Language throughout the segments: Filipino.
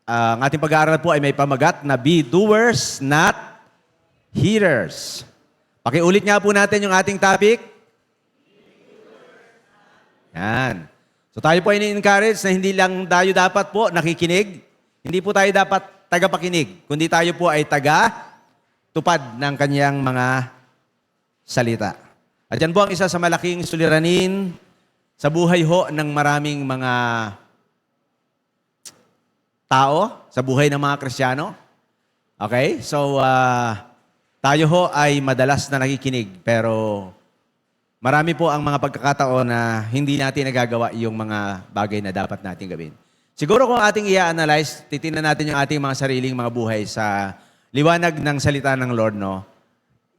Ang ating pag-aaral po ay may pamagat na be doers, not hearers. Pakiulit nga po natin yung ating topic. Yan. So tayo po ay ni-encourage na hindi lang tayo dapat po nakikinig, hindi po tayo dapat tagapakinig, kundi tayo po ay taga-tupad ng kanyang mga salita. At yan po ang isa sa malaking suliranin sa buhay ho ng maraming mga tao, sa buhay ng mga Kristiyano. Okay? So, tayo ho ay madalas na nakikinig, pero marami po ang mga pagkakataon na hindi natin nagagawa yung mga bagay na dapat natin gawin. Siguro kung ating i-analyze, titingnan natin yung ating mga sariling mga buhay sa liwanag ng salita ng Lord, no?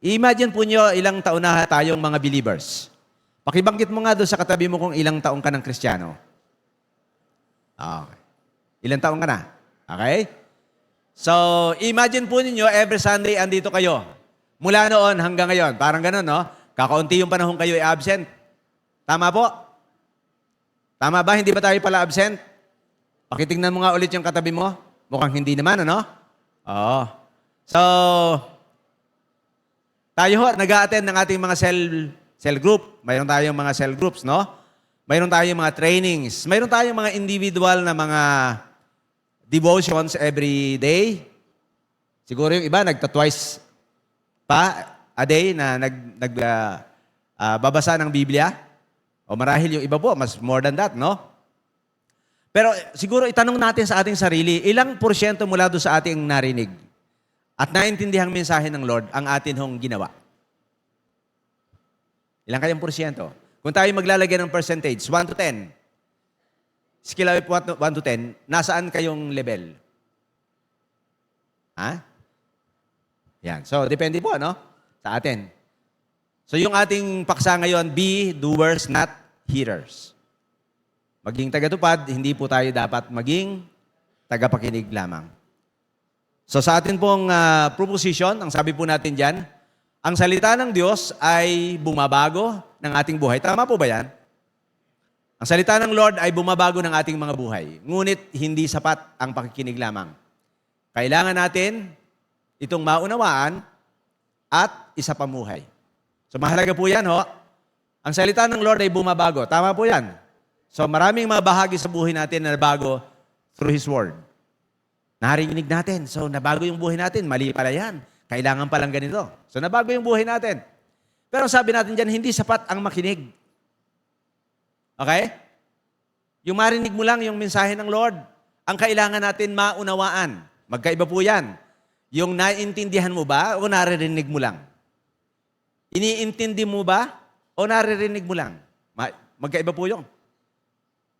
I-imagine po nyo ilang taon na tayong mga believers. Pakibanggit mo nga doon sa katabi mo kung ilang taon ka ng Kristiyano. Okay. Ilang taon ka na? Okay? So, imagine po ninyo, every Sunday, andito kayo. Mula noon hanggang ngayon. Parang ganun, no? Kakaunti yung panahon kayo absent. Tama po? Tama ba? Hindi ba tayo pala absent? Pakitingnan mo nga ulit yung katabi mo. Mukhang hindi naman, ano? Oo. So, tayo ho, nag-a-attend ng ating mga cell group. Mayroon tayong mga cell groups, no? Mayroon tayong mga trainings. Mayroon tayong mga individual na mga devotions every day. Siguro yung iba, nagta-twice pa a day na babasa ng Biblia. O marahil yung iba po, mas more than that, no? Pero siguro itanong natin sa ating sarili, ilang porsyento mula doon sa ating narinig at naintindihang mensahe ng Lord ang atin hong ginawa? Ilang kayang porsyento? Kung tayo maglalagay ng percentage, 1 to 10, scale of 1 to 10, nasaan kayong level? Ha? Yan. So, depende po, no? Sa atin. So, yung ating paksa ngayon, be doers, not hearers. Maging tagatupad, hindi po tayo dapat maging tagapakinig lamang. So, sa atin pong proposition, ang sabi po natin dyan, ang salita ng Diyos ay bumabago ng ating buhay. Tama po ba yan? Ang salita ng Lord ay bumabago ng ating mga buhay. Ngunit hindi sapat ang pakikinig lamang. Kailangan natin itong maunawaan at isapamuhay. So mahalaga po yan, ho. Ang salita ng Lord ay bumabago. Tama po yan. So maraming mga bahagi sa buhay natin na nabago through His Word. Narinig natin. So nabago yung buhay natin. Mali pala yan. Kailangan palang ganito. So nabago yung buhay natin. Pero sabi natin dyan, hindi sapat ang makinig. Okay? Yung marinig mo lang yung mensahe ng Lord, ang kailangan natin maunawaan. Magkaiba po yan. Yung naiintindihan mo ba o naririnig mo lang? Iniintindi mo ba o naririnig mo lang? Magkaiba po yun.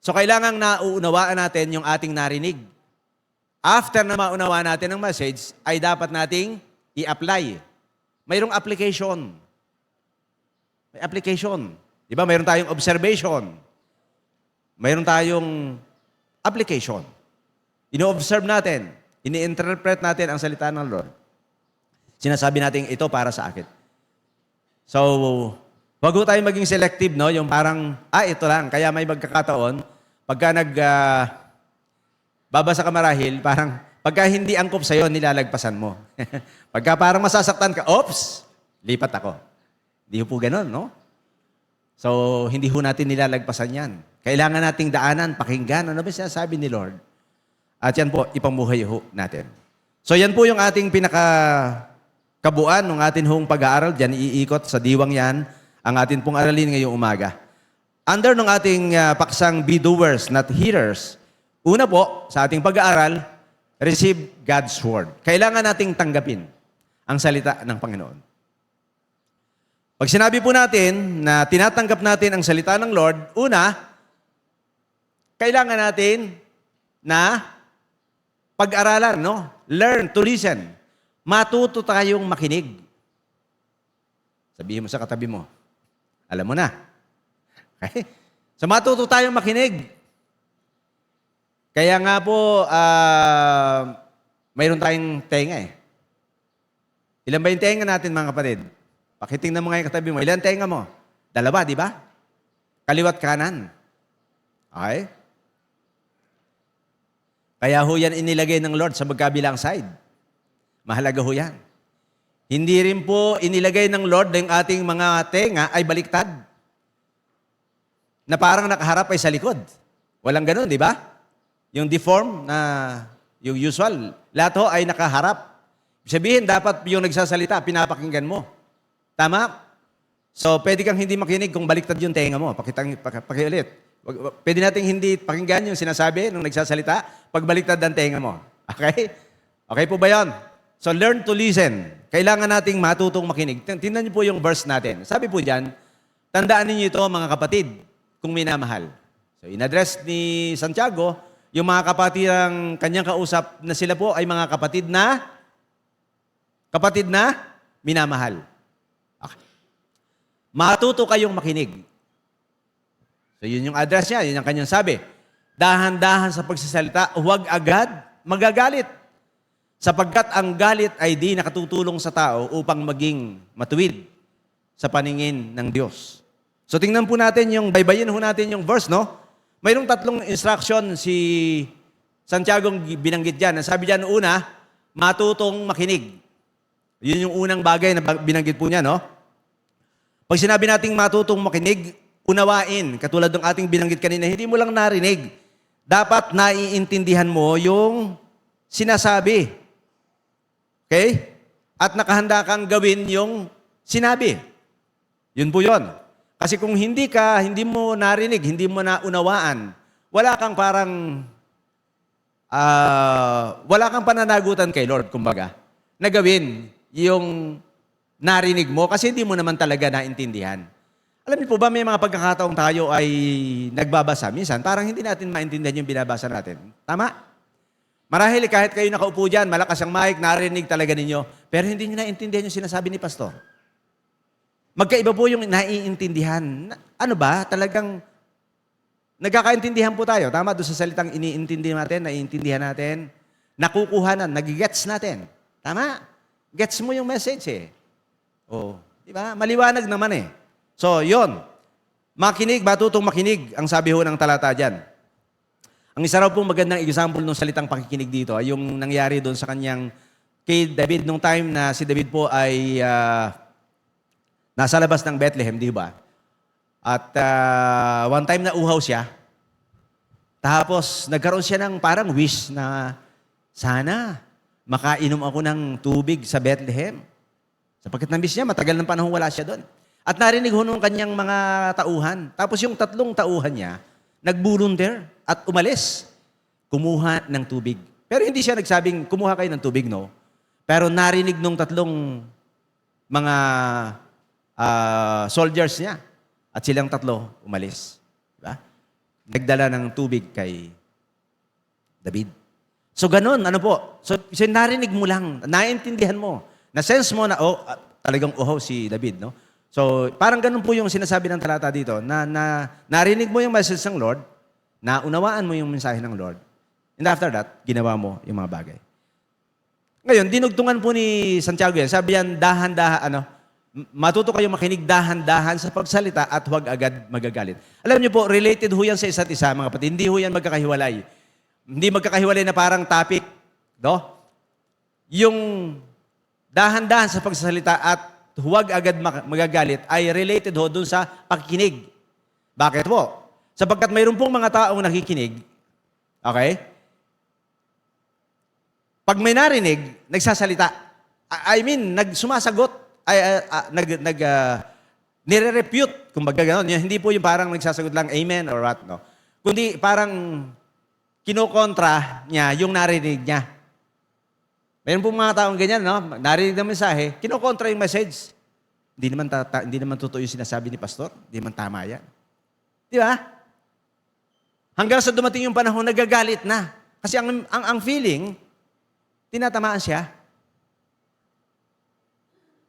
So kailangan nauunawaan natin yung ating narinig. After na maunawaan natin ang message, ay dapat nating i-apply. Mayroong application. May application. Di ba? Mayroon tayong observation. Mayroon tayong application. Ino-observe natin. Ini-interpret natin ang salita ng Lord. Sinasabi natin ito para sa akin. So, wag ho tayong maging selective, no? Yung parang, ito lang. Kaya may magkakataon, pagka babasa ka marahil, parang, pagka hindi angkop sa'yo, nilalagpasan mo. Pagka parang masasaktan ka, oops, lipat ako. Hindi ho po ganun, no? So, hindi ho natin nilalagpasan yan. Kailangan nating daanan, pakinggan. Ano ba sinasabi ni Lord? At yan po, ipamuhay ho natin. So, yan po yung ating pinakakabuuan ng ating hong pag-aaral. Diyan iikot sa diwang yan ang ating pong aralin ngayong umaga. Under ng ating paksang be doers, not hearers, una po, sa ating pag-aaral, receive God's Word. Kailangan nating tanggapin ang salita ng Panginoon. Pag sinabi po natin na tinatanggap natin ang salita ng Lord, una, kailangan natin na pag-aralan, no? Learn to listen. Matuto tayong makinig. Sabihin mo sa katabi mo, alam mo na. Okay? So matuto tayong makinig. Kaya nga po, mayroon tayong tenga eh. Ilan ba yung tenga natin, mga kapatid? Pakitingnan mo nga yung katabi mo. Ilan tenga mo? 2, di ba? Kaliwat kanan. Okay? Kaya ho yan inilagay ng Lord sa magkabilang side. Mahalaga ho yan. Hindi rin po inilagay ng Lord na yung ating mga tenga ay baliktad. Na parang nakaharap ay sa likod. Walang ganun, di ba? Yung deform na yung usual. Lahat ho ay nakaharap. Sabihin, dapat yung nagsasalita, pinapakinggan mo. Tama? So, pwede kang hindi makinig kung baliktad yung tenga mo. Pakiulit. Pwede nating hindi pakinggan yung sinasabi nung nagsasalita pag baliktad ang tenga mo. Okay? Okay po ba yun? So, learn to listen. Kailangan nating matutong makinig. Tingnan niyo po yung verse natin. Sabi po dyan, tandaan niyo ito mga kapatid, kung minamahal. So, in-address ni Santiago, yung mga kapatirang kanyang kausap na sila po ay mga kapatid na minamahal. Okay. Matuto kayong makinig. So, yun yung address niya, yun yung kanyang sabi. Dahan-dahan sa pagsasalita, huwag agad magagalit. Sapagkat ang galit ay di nakatutulong sa tao upang maging matuwid sa paningin ng Diyos. So, tingnan po natin yung, baybayin ho natin yung verse, no? Mayroong 3 instruction si Santiago binanggit dyan. Sabi dyan, una, matutong makinig. Yun yung unang bagay na binanggit po niya, no? Pag sinabi nating matutong makinig, unawain, katulad ng ating binanggit kanina, hindi mo lang narinig. Dapat naiintindihan mo yung sinasabi. Okay? At nakahanda kang gawin yung sinabi. Yun po yun. Kasi kung hindi mo narinig, hindi mo naunawaan, wala kang pananagutan kay Lord, kumbaga, na gawin yung narinig mo kasi hindi mo naman talaga naintindihan. Alam niyo po ba, may mga pagkakataong tayo ay nagbabasa. Minsan, parang hindi natin maintindihan yung binabasa natin. Tama? Marahil kahit kayo nakaupo dyan, malakas ang mic, narinig talaga ninyo, pero hindi nyo naintindihan yung sinasabi ni Pastor. Magkaiba po yung naiintindihan. Ano ba? Talagang nagkakaintindihan po tayo. Tama? Doon sa salitang iniintindi natin, naiintindihan natin, nakukuhanan, nagigets natin. Tama? Gets mo yung message eh. Oh, di ba? Maliwanag naman eh. So, yon. Makinig, matutong makinig, ang sabi ho ng talata dyan. Ang isa raw pong magandang example ng salitang pakikinig dito ay yung nangyari doon sa kanyang kay David nung time na si David po ay nasa labas ng Bethlehem, di ba? At one time na uhaw siya. Tapos nagkaroon siya ng parang wish na sana makainom ako ng tubig sa Bethlehem. Sapagkat namiss niya, matagal ng panahon wala siya doon. At narinig ho nung kanyang mga tauhan. Tapos yung 3 tauhan niya, nag-volunteer at umalis. Kumuha ng tubig. Pero hindi siya nagsabing, kumuha kayo ng tubig, no? Pero narinig nung 3 mga soldiers niya. At silang 3 umalis. Diba? Nagdala ng tubig kay David. So ganun, ano po? So narinig mo lang, naiintindihan mo, na-sense mo na, talagang uhaw si David, no? So, parang ganun po yung sinasabi ng talata dito, na narinig mo yung message ng Lord, naunawaan mo yung mensahe ng Lord, and after that, ginawa mo yung mga bagay. Ngayon, dinugtungan po ni Santiago yan. Sabi yan, matuto kayo makinig dahan-dahan sa pagsalita at huwag agad magagalit. Alam niyo po, related ho yan sa isa't isa, mga kapatid. Hindi ho yan magkakahiwalay. Hindi magkakahiwalay na parang topic. No? Yung dahan-dahan sa pagsasalita at huwag agad magagalit ay related ho dun sa pakikinig. Bakit po? Sapagkat mayroon pong mga taong nakikinig, okay? Pag may narinig, nagsasalita. Nagsumasagot. Nire-refute. Kumbaga gano'n. Hindi po yung parang nagsasagot lang, amen or what, no? Kundi parang kinokontra niya yung narinig niya. Mayroon pong mga taong ganyan, no? Narinig ng mensahe, kinokontra yung message. Hindi naman totoo yung sinasabi ni Pastor. Hindi naman tama yan. Di ba? Hanggang sa dumating yung panahon, nagagalit na. Kasi ang feeling, tinatamaan siya.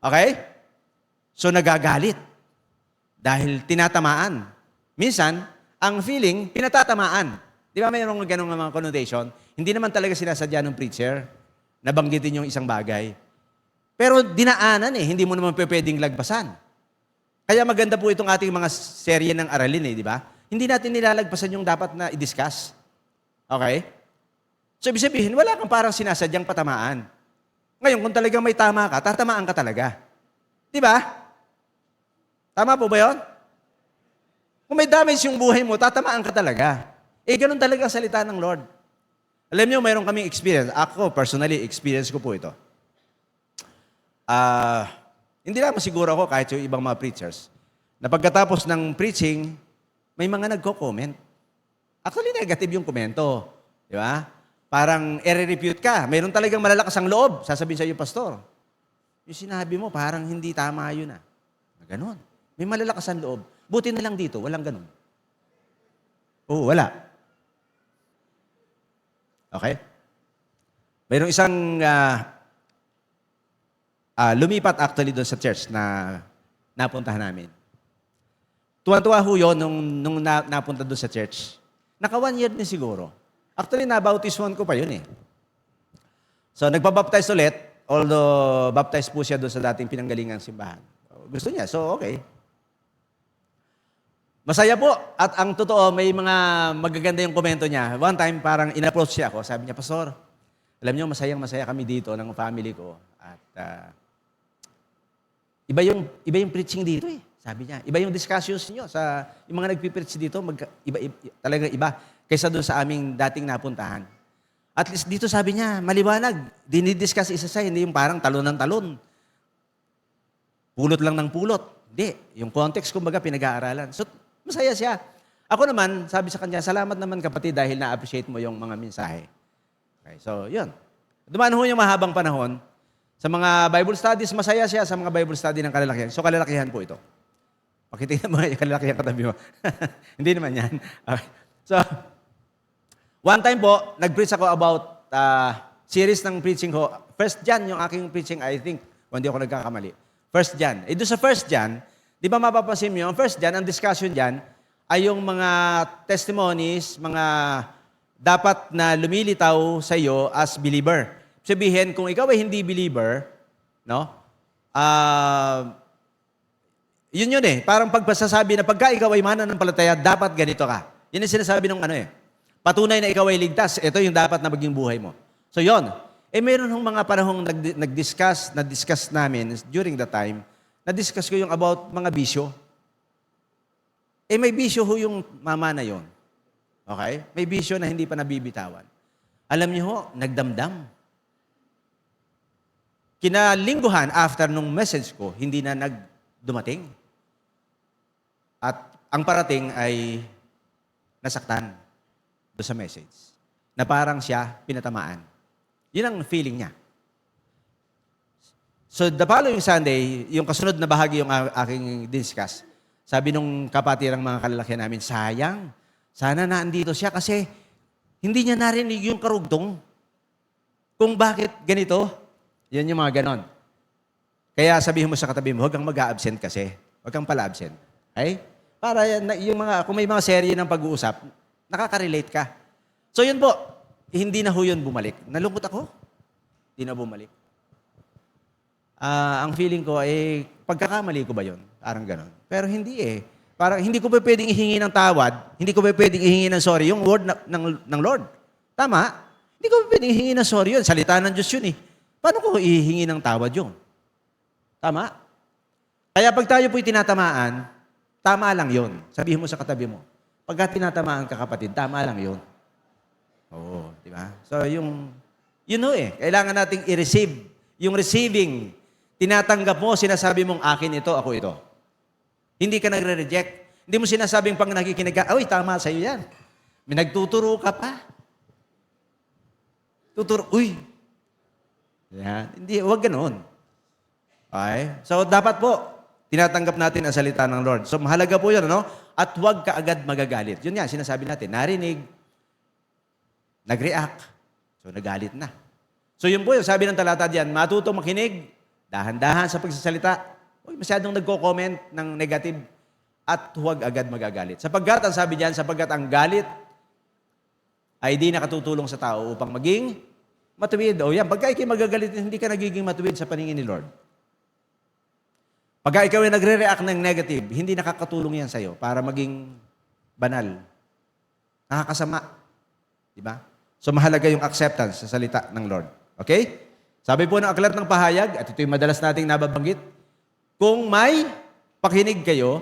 Okay? So nagagalit. Dahil tinatamaan. Minsan, ang feeling, pinatatamaan. Di ba mayroong ganong mga connotation? Hindi naman talaga sinasadya ng preacher. Nabanggitin yung isang bagay. Pero dinaanan hindi mo naman pwedeng lagpasan. Kaya maganda po itong ating mga serye ng aralin di ba? Hindi natin nilalagpasan yung dapat na i-discuss. Okay? So, ibig sabihin, wala kang parang sinasadyang patamaan. Ngayon, kung talagang may tama ka, tatamaan ka talaga. Di ba? Tama po ba yun? Kung may damage yung buhay mo, tatamaan ka talaga. Ganun talaga ang salita ng Lord. Alam niyo, mayroon kaming experience. Ako, personally, experience ko po ito. Hindi naman siguro ako, kahit yung ibang mga preachers, na pagkatapos ng preaching, may mga nagko-comment. Actually, negative yung komento. Di ba? Parang i-refute ka. Mayroon talagang malalakas ang loob. Sasabihin sa iyo, pastor, yung sinabi mo, parang hindi tama yun ah. Ganon. May malalakas ang loob. Buti na lang dito, walang ganon. Oo, wala. Okay? Mayroong isang lumipat actually doon sa church na napuntahan namin. Tuwan-tuwa ho yun nung napunta doon sa church. Naka 1 year din siguro. Actually, nabautiswan ko pa yun eh. So, nagpabaptize ulit, although baptized po siya doon sa dating pinanggalingang simbahan. Gusto niya, so okay. Masaya po. At ang totoo, may mga magaganda yung komento niya. One time, parang in-approach siya ako. Sabi niya, Pastor, alam niyo, masayang-masaya kami dito ng family ko. At iba yung preaching dito eh. Sabi niya, iba yung discussions niyo sa yung mga nagpipreach dito, talaga iba kaysa doon sa aming dating napuntahan. At least dito sabi niya, maliwanag, dinidiscuss isa-isa, hindi yung parang talon ng talon. Pulot lang ng pulot. Hindi, yung context kumbaga pinag-aaralan. So, masaya siya. Ako naman, sabi sa kanya, salamat naman kapatid dahil na-appreciate mo yung mga mensahe. Okay, so, yun. Dumaan ho yung mahabang panahon. Sa mga Bible studies, masaya siya sa mga Bible study ng kalalakihan. So, kalalakihan po ito. Pakitingnan mo yung kalalakihan katabi mo. Hindi naman yan. Okay. So, one time po, nag-preach ako about series ng preaching ko. 1 John yung aking preaching, I think, kung hindi ako nagkakamali. 1 John. Doon sa 1 John, di ba mapapansin mo, ang 1 John, ang discussion dyan, ay yung mga testimonies, mga dapat na lumilitaw sa iyo as believer. Sabihin, kung ikaw ay hindi believer, no? Yun eh. Parang pagpasasabi na pagka ikaw ay mananampalataya, dapat ganito ka. Yun ang sinasabi ng patunay na ikaw ay ligtas, ito yung dapat na maging buhay mo. So yun. Meron hong mga panahong na-discuss namin during the time, na-discuss ko yung about mga bisyo. May bisyo ho yung mama na yon. Okay? May bisyo na hindi pa nabibitawan. Alam niyo ho, nagdamdam. Kinalingguhan after nung message ko, hindi na dumating. At ang parating ay nasaktan doon sa message. Na parang siya pinatamaan. Yun ang feeling niya. So the following Sunday, yung kasunod na bahagi yung aking discuss, sabi nung kapatirang mga kalalakihan namin, sayang, sana naandito siya kasi hindi niya narinig yung karugtong kung bakit ganito. Yan yung mga ganon. Kaya sabihin mo sa katabi mo, huwag kang mag-a-absent kasi. Huwag kang pala-absent. Okay? Para yung kung may mga serye ng pag-uusap, nakaka-relate ka. So yun po, hindi na ho yun bumalik. Nalungkot ako. Hindi na bumalik. Ang feeling ko, pagkakamali ko ba yun? Parang ganon. Pero hindi eh. Parang hindi ko pa pwedeng ihingi ng tawad, hindi ko pa pwedeng ihingi ng sorry, yung word ng Lord. Tama? Hindi ko pa pwedeng ihingi ng sorry yun. Salita ng Diyos yun eh. Paano ko ihingi ng tawad yun? Tama? Kaya pag tayo po'y tinatamaan, tama lang yun. Sabihin mo sa katabi mo, pagka tinatamaan ka kapatid, tama lang yun. Oo, di ba? So kailangan nating i-receive. Yung receiving, tinatanggap mo, sinasabi mong akin ito, ako ito. Hindi ka nagre-reject. Hindi mo sinasabing pag nakikinig ka, tama sa'yo yan. May nagtuturo ka pa. Yan. Hindi, huwag ganoon. Okay? So, dapat po, tinatanggap natin ang salita ng Lord. So, mahalaga po yun, At huwag ka agad magagalit. Yun nga, sinasabi natin, narinig, nag-react, so nagalit na. So, yun po yung sabi ng talata diyan, matuto makinig, dahan-dahan sa pagsasalita, huwag masyadong nagko-comment ng negative, at huwag agad magagalit. Sapagkat, ang sabi diyan, sapagkat ang galit ay di nakatutulong sa tao upang maging matuwid. O yan, pagka ikay magagalit, hindi ka nagiging matuwid sa paningin ni Lord. Pagka ikaw ay nagre-react ng negative, hindi nakakatulong yan sa'yo para maging banal. Nakakasama. Diba? So mahalaga yung acceptance sa salita ng Lord. Okay? Sabi po ng aklat ng pahayag, at ito yung madalas nating nababanggit, kung may pakinig kayo,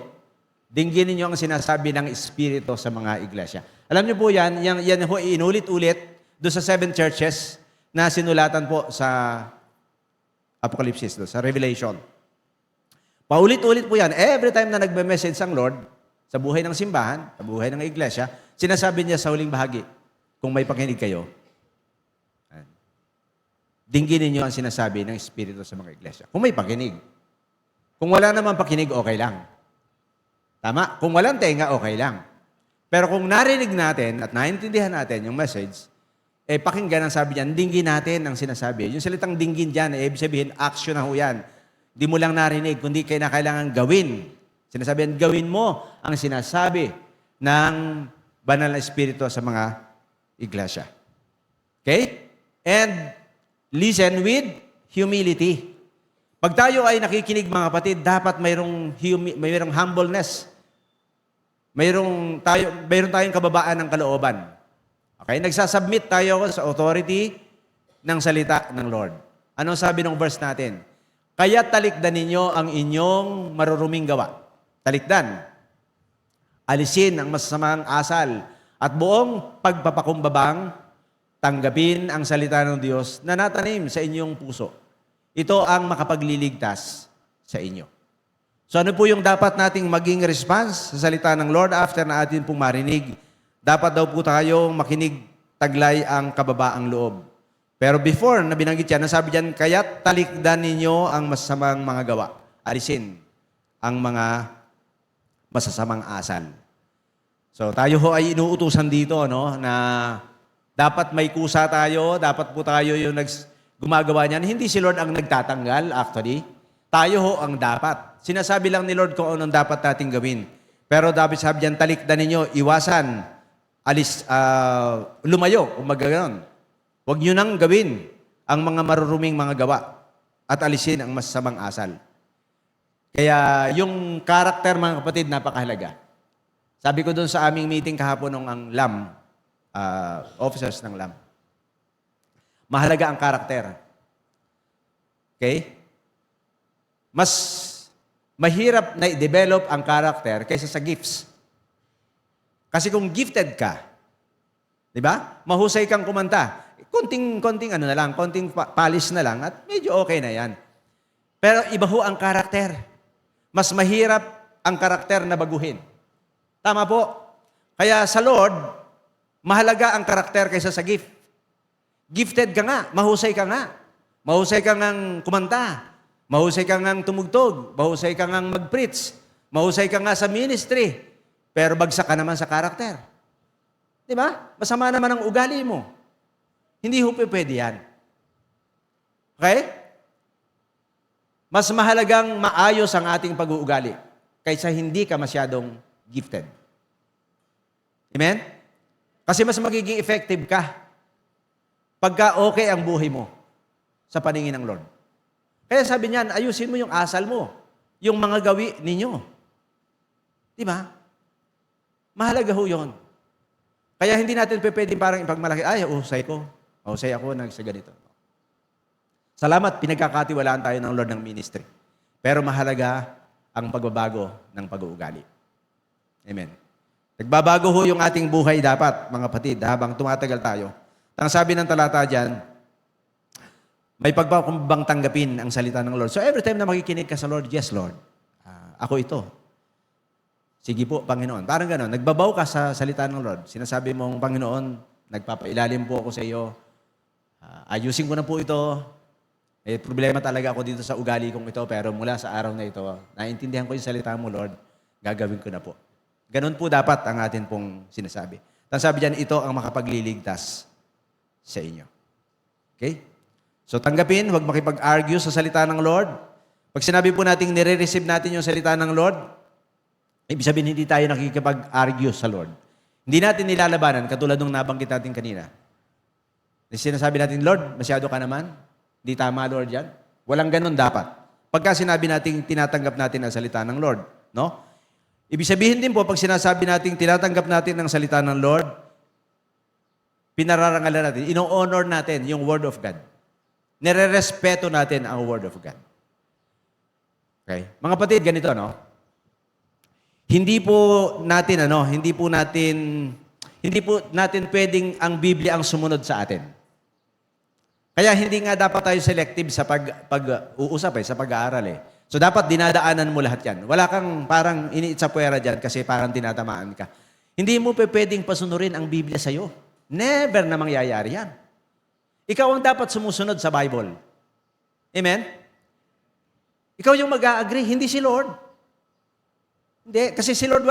dinggin ninyo ang sinasabi ng Espiritu sa mga iglesia. Alam niyo po yan ho inulit-ulit doon sa 7 churches na sinulatan po sa Apocalypse, sa Revelation. Paulit-ulit po yan. Every time na nagme-message ang Lord sa buhay ng simbahan, sa buhay ng iglesia, sinasabi niya sa huling bahagi, kung may pakinig kayo, dinggin ninyo ang sinasabi ng Espiritu sa mga iglesia. Kung may pakinig. Kung wala naman pakinig, okay lang. Tama? Kung walang tenga, okay lang. Pero kung narinig natin at naintindihan natin yung message, pakinggan ang sabi niyan, dinggin natin ang sinasabi. Yung salitang dinggin dyan, ibig sabihin, action na ho yan. Di mo lang narinig, kundi kailangan gawin. Sinasabihan, gawin mo ang sinasabi ng banal na Espiritu sa mga iglesia. Okay? And listen with humility. Pag tayo ay nakikinig mga kapatid, dapat mayroong humbleness. Mayroon tayong kababaan ng kalooban. Okay? Nagsasubmit tayo sa authority ng salita ng Lord. Ano sabi ng verse natin? Kaya talikdan ninyo ang inyong maruruming gawa. Talikdan. Alisin ang masasamang asal at buong pagpapakumbabang tanggapin ang salita ng Diyos na natanim sa inyong puso. Ito ang makapagliligtas sa inyo. So ano po yung dapat nating maging response sa salita ng Lord after na atin pong marinig? Dapat daw po tayong makinig, taglay ang kababaang loob. Pero before na binanggit yan, nasabi dyan, kaya't talikdan ninyo ang masasamang mga gawa. Alisin ang mga masasamang asal. So tayo ho ay inuutusan dito, no, na dapat may kusa tayo, dapat po tayo yung gumagawa niyan. Hindi si Lord ang nagtatanggal, actually. Tayo ho ang dapat. Sinasabi lang ni Lord kung anong dapat nating gawin. Pero dapat sabi diyan, talikdan ninyo, iwasan, lumayo, kung magaganon. Huwag nyo nang gawin ang mga maruruming mga gawa at alisin ang masasamang asal. Kaya yung karakter, mga kapatid, napakahalaga. Sabi ko doon sa aming meeting kahapon ng ang LAM, officers ng LAM. Mahalaga ang karakter. Okay? Mas mahirap na i-develop ang karakter kaysa sa gifts. Kasi kung gifted ka, di ba? Mahusay kang kumanta. Konting polish na lang at medyo okay na yan. Pero iba ho ang karakter. Mas mahirap ang karakter na baguhin. Tama po. Kaya sa Lord, mahalaga ang karakter kaysa sa gift. Gifted ka nga, mahusay ka nga. Mahusay ka ngang kumanta. Mahusay ka ngang tumugtog. Mahusay ka ngang mag-preach. Mahusay ka nga sa ministry. Pero bagsak ka naman sa karakter. Di ba? Masama naman ang ugali mo. Hindi ho pwede yan. Okay? Mas mahalagang maayos ang ating pag-uugali kaysa hindi ka masyadong gifted. Amen? Kasi mas magiging effective ka pagka okay ang buhay mo sa paningin ng Lord. Kaya sabi niyan, ayusin mo yung asal mo, yung mga gawi ninyo. Di ba? Mahalaga ho yun. Kaya hindi natin pwede parang ipagmalaki, ay, usay ko. Usay ako, nagsaganito. Salamat, pinagkakatiwalaan tayo ng Lord ng ministry. Pero mahalaga ang pagbabago ng pag-uugali. Amen. Nagbabago ho yung ating buhay dapat, mga kapatid, habang tumatagal tayo. Ang sabi ng talata dyan, may pagpakumbang tanggapin ang salita ng Lord. So every time na makikinig ka sa Lord, yes, Lord, ako ito. Sige po, Panginoon. Parang gano'n, nagbabaw ka sa salita ng Lord. Sinasabi mong, Panginoon, nagpapailalim po ako sa iyo. Ayusin ko na po ito. Problema talaga ako dito sa ugali kong ito, pero mula sa araw na ito, naintindihan ko yung salita mo, Lord, gagawin ko na po. Ganon po dapat ang atin pong sinasabi. Ang sabi dyan, ito ang makapagliligtas sa inyo. Okay? So tanggapin, huwag makipag-argue sa salita ng Lord. Pag sinabi po natin, nire-receive natin yung salita ng Lord, ibig sabihin, hindi tayo nakikipag-argue sa Lord. Hindi natin nilalabanan, katulad nung nabanggit natin kanina. Sinasabi natin, Lord, masyado ka naman. Hindi tama, Lord, yan. Walang ganun dapat. Pagka sinabi natin, tinatanggap natin ang salita ng Lord. No? Ibig sabihin din po, pag sinasabi natin, tinatanggap natin ang salita ng Lord, pinararangalan natin, ino-honor natin yung Word of God. Nire-respeto natin ang Word of God. Okay? Mga kapatid, ganito, no? Hindi po natin pwedeng ang Biblia ang sumunod sa atin. Kaya hindi nga dapat tayo selective sa pag-uusap sa pag-aaral eh. So dapat dinadaanan mo lahat yan. Wala kang parang iniitsapwera dyan kasi parang tinatamaan ka. Hindi mo pwedeng pasunurin ang Biblia sa'yo. Never na mangyayari yan. Ikaw ang dapat sumusunod sa Bible. Amen? Ikaw yung mag-a-agree, hindi si Lord. Hindi, kasi si Lord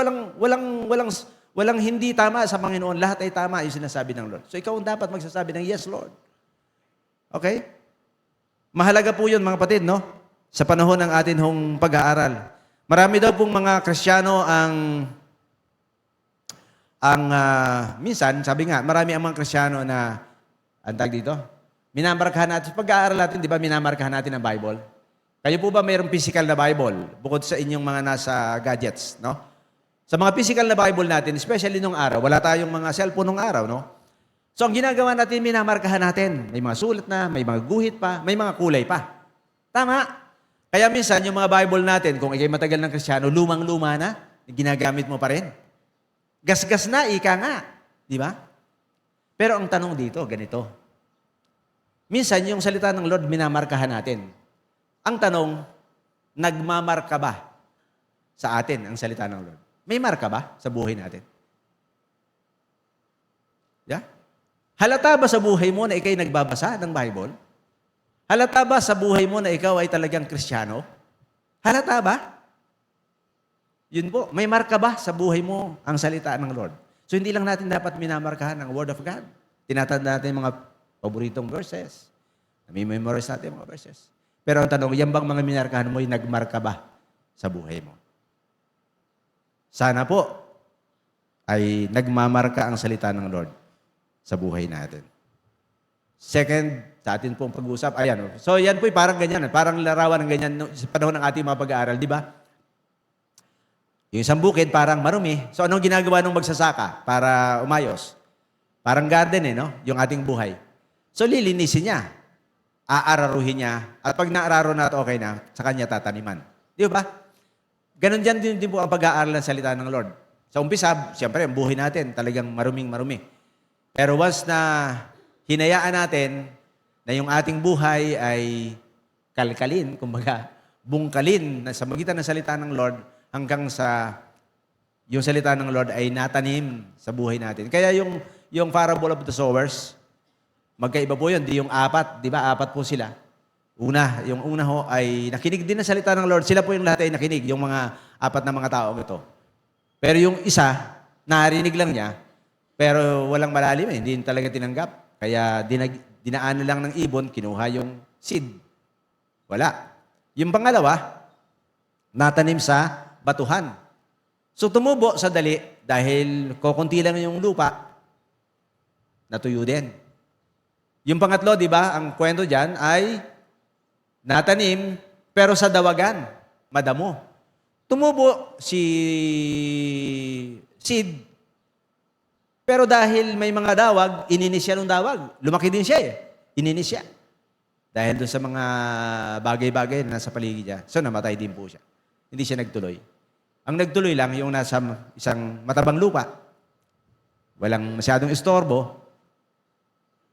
walang hindi tama sa Panginoon. Lahat ay tama yung sinasabi ng Lord. So ikaw ang dapat magsasabi ng yes, Lord. Okay? Mahalaga po yun, mga kapatid, no? Sa panahon ng atin hong pag-aaral. Marami daw pong mga Kristiyano minsan, sabi nga, marami ang mga Kristiyano na, antag dito, minamarkahan natin, pag-aaral natin, di ba, minamarkahan natin ang Bible? Kayo po ba mayroong physical na Bible bukod sa inyong mga nasa gadgets, no? Sa mga physical na Bible natin, especially nung araw, wala tayong mga cellphone nung araw, no? So, ang ginagawa natin, minamarkahan natin. May mga sulat na, may mga guhit pa, may mga kulay pa. Tama. Kaya minsan, yung mga Bible natin, kung ikay matagal ng Kristiyano, lumang-luma na, ginagamit mo pa rin. Gasgas na, ika nga. Di ba? Pero ang tanong dito, ganito. Minsan, yung salita ng Lord, minamarkahan natin. Ang tanong, nagmamarka ba sa atin ang salita ng Lord? May marka ba sa buhay natin? Yeah? Halata ba sa buhay mo na ikay nagbabasa ng Bible? Halata ba sa buhay mo na ikaw ay talagang Kristiyano? Halata ba? Yun po, may marka ba sa buhay mo ang salita ng Lord? So hindi lang natin dapat minamarkahan ang Word of God. Tinatanda natin mga paboritong verses. Nami-memorize natin mga verses. Pero ang tanong, yan bang mga minarkahan mo ay nagmarka ba sa buhay mo? Sana po ay nagmamarka ang salita ng Lord sa buhay natin. Second, sa atin pong pag-uusap, ayan. So yan po parang ganyan, parang larawan ng ganyan sa panahon ng ating mga pag-aaral, di ba? Yung isang bukid parang marumi. So anong ginagawa ng magsasaka para umayos? Parang garden no? Yung ating buhay. So lilinisin niya. Aararuhin niya. At pag naararo na at okay na, sa kanya tataniman. Di ba? Ganon dyan din po ang pag-aaral ng salita ng Lord. Sa umpisa, siyempre, ang buhay natin talagang maruming-marumi. Pero once na hinayaan natin na yung ating buhay ay kalkalin, kumbaga, bungkalin na sa magitan ng salita ng Lord hanggang sa yung salita ng Lord ay natanim sa buhay natin. Kaya yung parable of the sowers, magkaiba po yun. Di yung apat, di ba? Apat po sila. Yung una ho ay nakinig din ng salita ng Lord. Sila po yung lahat ay nakinig, yung mga apat na mga taong ito. Pero yung isa, narinig lang niya, pero walang malalim hindi talaga tinanggap. Kaya dinaan lang ng ibon, kinuha yung seed. Wala. Yung pangalawa, natanim sa batuhan. So tumubo sa dali dahil kokonti lang yung lupa, natuyo din. Yung pangatlo, di ba, ang kwento dyan ay natanim, pero sa dawagan, madamo. Tumubo si seed, pero dahil may mga dawag, ininis siya ng dawag. Lumaki din siya Ininis siya. Dahil doon sa mga bagay-bagay na nasa paligid niya. So namatay din po siya. Hindi siya nagtuloy. Ang nagtuloy lang yung nasa isang matabang lupa. Walang masyadong istorbo.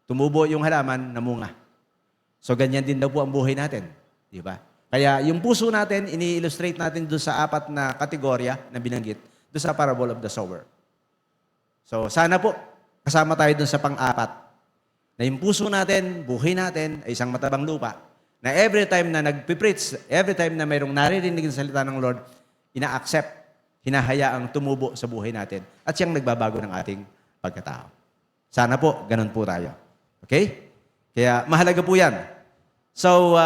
Tumubo yung halaman, namunga. So, ganyan din daw po ang buhay natin. Di ba? Kaya yung puso natin, ini-illustrate natin doon sa apat na kategorya na binanggit, doon sa parable of the sower. So, sana po, kasama tayo doon sa pang-apat. Na yung puso natin, buhay natin, ay isang matabang lupa. Na every time na nagpipreach, every time na mayroong naririnig ng salita ng Lord, ina-accept, hinahayaang tumubo sa buhay natin. At siyang nagbabago ng ating pagkatao. Sana po, ganun po tayo. Okay? Kaya mahalaga po yan. So,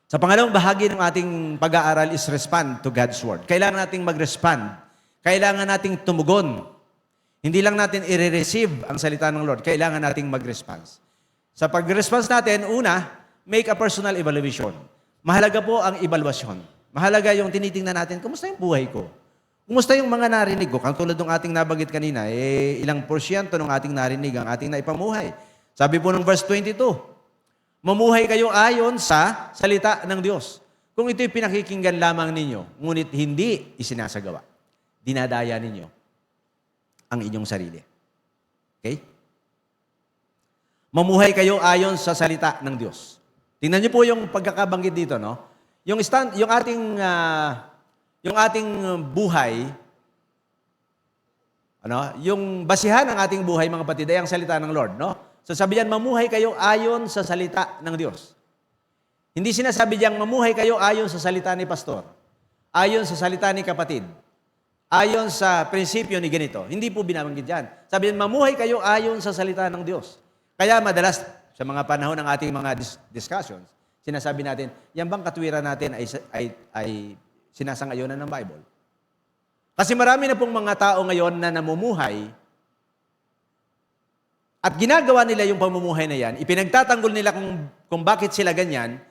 sa pangalawang bahagi ng ating pag-aaral is respond to God's Word. Kailangan nating mag-respond. Kailangan nating tumugon. Hindi lang natin i-receive ang salita ng Lord. Kailangan nating mag-response. Sa pag-response natin, una, make a personal evaluation. Mahalaga po ang evaluation. Mahalaga yung tinitingnan natin, kumusta yung buhay ko? Kumusta yung mga narinig ko? Katulad ng ating nabanggit kanina, ilang porsyento ng ating narinig ang ating naipamuhay. Sabi po ng verse 22, mamuhay kayo ayon sa salita ng Diyos. Kung ito'y pinakikinggan lamang ninyo, ngunit hindi isinasagawa, dinadaya ninyo ang inyong sarili. Okay? Mamuhay kayo ayon sa salita ng Diyos. Tingnan niyo po yung pagkakabanggit dito, no? Yung ating buhay, yung basihan ng ating buhay, mga kapatid, ay ang salita ng Lord, no? So sabi diyan, mamuhay kayo ayon sa salita ng Diyos. Hindi sinasabi diyang mamuhay kayo ayon sa salita ni pastor, ayon sa salita ni kapatid, ayon sa prinsipyo ni ganito. Hindi po binabanggit diyan. Sabi diyan, mamuhay kayo ayon sa salita ng Diyos. Kaya madalas, sa mga panahon ng ating mga discussions, sinasabi natin, yan bang katwiran natin ay sinasang-ayonan ng Bible? Kasi marami na pong mga tao ngayon na namumuhay at ginagawa nila yung pamumuhay na yan, ipinagtatanggol nila kung bakit sila ganyan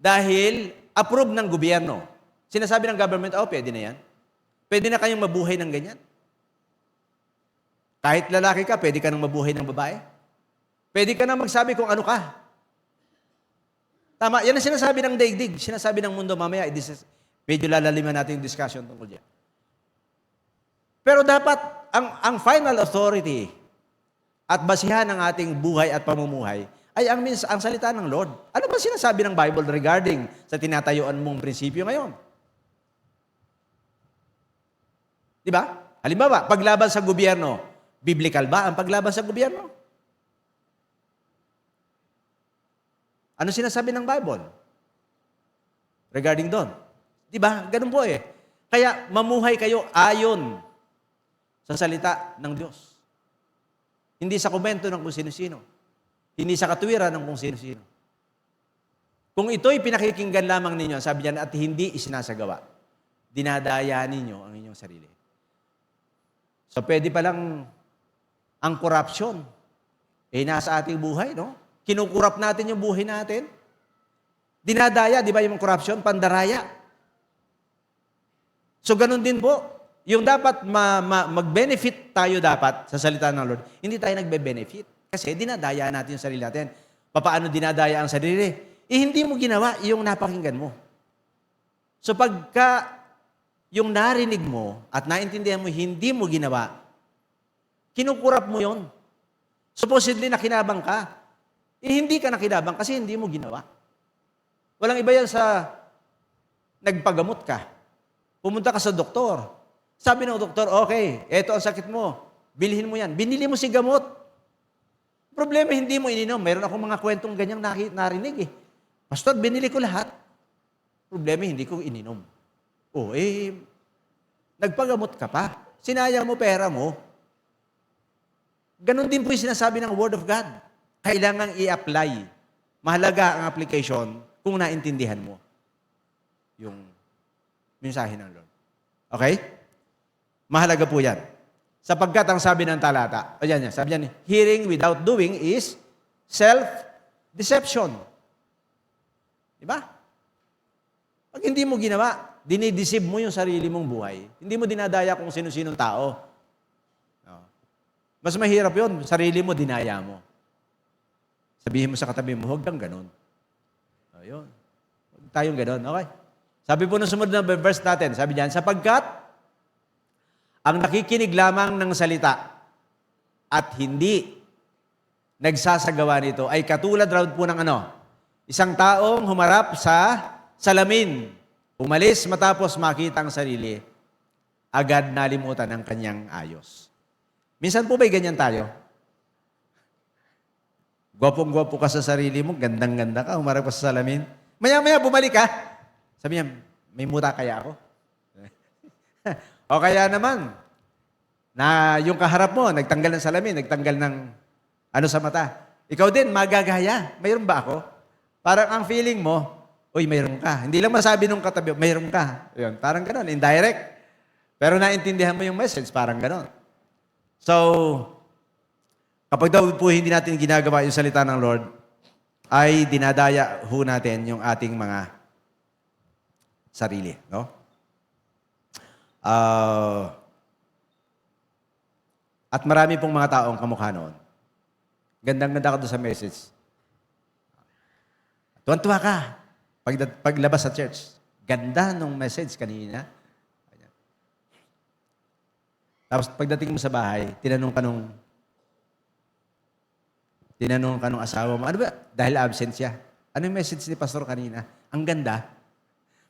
dahil approve ng gobyerno. Sinasabi ng government, pwede na yan. Pwede na kayong mabuhay ng ganyan. Kahit lalaki ka, pwede ka nang mabuhay ng babae. Pwede ka na magsabi kung ano ka. Tama, yan ang sinasabi ng daigdig, sinasabi ng mundo mamaya. Medyo lalaliman natin yung discussion tungkol dyan. Pero dapat, ang final authority at basihan ng ating buhay at pamumuhay ay ang salita ng Lord. Ano ba sinasabi ng Bible regarding sa tinatayuan mong prinsipyo ngayon? Di ba? Halimbawa, paglaban sa gobyerno, biblical ba ang paglaban sa gobyerno? Ano sinasabi ng Bible regarding doon? Di ba? Ganun po eh. Kaya mamuhay kayo ayon sa salita ng Diyos. Hindi sa komento ng kung sino-sino. Hindi sa katwiran ng kung sino-sino. Kung ito'y pinakikinggan lamang ninyo, sabi niyan, at hindi isinasagawa, dinadaya ninyo ang inyong sarili. So pwede palang ang corruption, nasa ating buhay, no? Kinukurap natin yung buhay natin. Dinadaya, di ba yung corruption? Pandaraya. So ganun din po, yung dapat mag-benefit tayo dapat sa salita ng Lord, hindi tayo nagbe-benefit. Kasi dinadaya natin yung sarili natin. Paano dinadaya ang sarili? Hindi mo ginawa yung napakinggan mo. So pagka yung narinig mo at naintindihan mo, hindi mo ginawa, kinukurap mo yon. Supposedly nakinabang ka. Hindi ka nakinabang kasi hindi mo ginawa. Walang iba yan sa nagpagamot ka. Pumunta ka sa doktor. Sabi ng doktor, okay, eto ang sakit mo. Bilhin mo yan. Binili mo si gamot. Problema, hindi mo ininom. Mayroon akong mga kwentong ganyang narinig eh. Pastor, binili ko lahat. Problema, hindi ko ininom. Nagpagamot ka pa. Sinayang mo pera mo. Ganon din po yung sinasabi ng Word of God. Kailangang i-apply. Mahalaga ang application kung naintindihan mo yung mensahe ng Lord. Okay? Mahalaga po yan. Sapagkat ang sabi ng talata, sabi niyan, hearing without doing is self-deception. Diba? Pag hindi mo ginawa, dinideceive mo yung sarili mong buhay. Hindi mo dinadaya kung sino-sinong tao. No. Mas mahirap yun, sarili mo, dinaya mo. Sabihin mo sa katabi mo, huwag kang ganon. Ayun. Huwag tayong ganon. Okay? Sabi po ng sumunod na verse natin, sabi diyan, sapagkat ang nakikinig lamang ng salita at hindi nagsasagawa nito ay katulad raw po ng isang taong humarap sa salamin, umalis matapos makita ang sarili, agad nalimutan ang kanyang ayos. Minsan po ba'y ganyan tayo? Gwapong-gwapo ka sa sarili mo, gandang-ganda ka, humarap ka sa salamin. Maya-maya, bumalik ka. Sabi niya, may muta kaya ako? O kaya naman, na yung kaharap mo, nagtanggal ng salamin, nagtanggal ng sa mata. Ikaw din, magagaya. Mayroon ba ako? Parang ang feeling mo, mayroon ka. Hindi lang masabi nung katabi, mayroon ka. Yun, parang ganon, indirect. Pero naintindihan mo yung message, parang ganon. So, kapag daw po hindi natin ginagawa yung salita ng Lord, ay dinadaya ho natin yung ating mga sarili. No? Ah, at marami pong mga taong kamukha noon. Gandang-ganda ka doon sa message. Tuwan-tuwa ka paglabas sa church. Ganda nung message kanina. Tapos pagdating mo sa bahay, tinanong ka nung asawa mo, ano ba? Dahil absent siya. Ano yung message ni Pastor kanina? Ang ganda.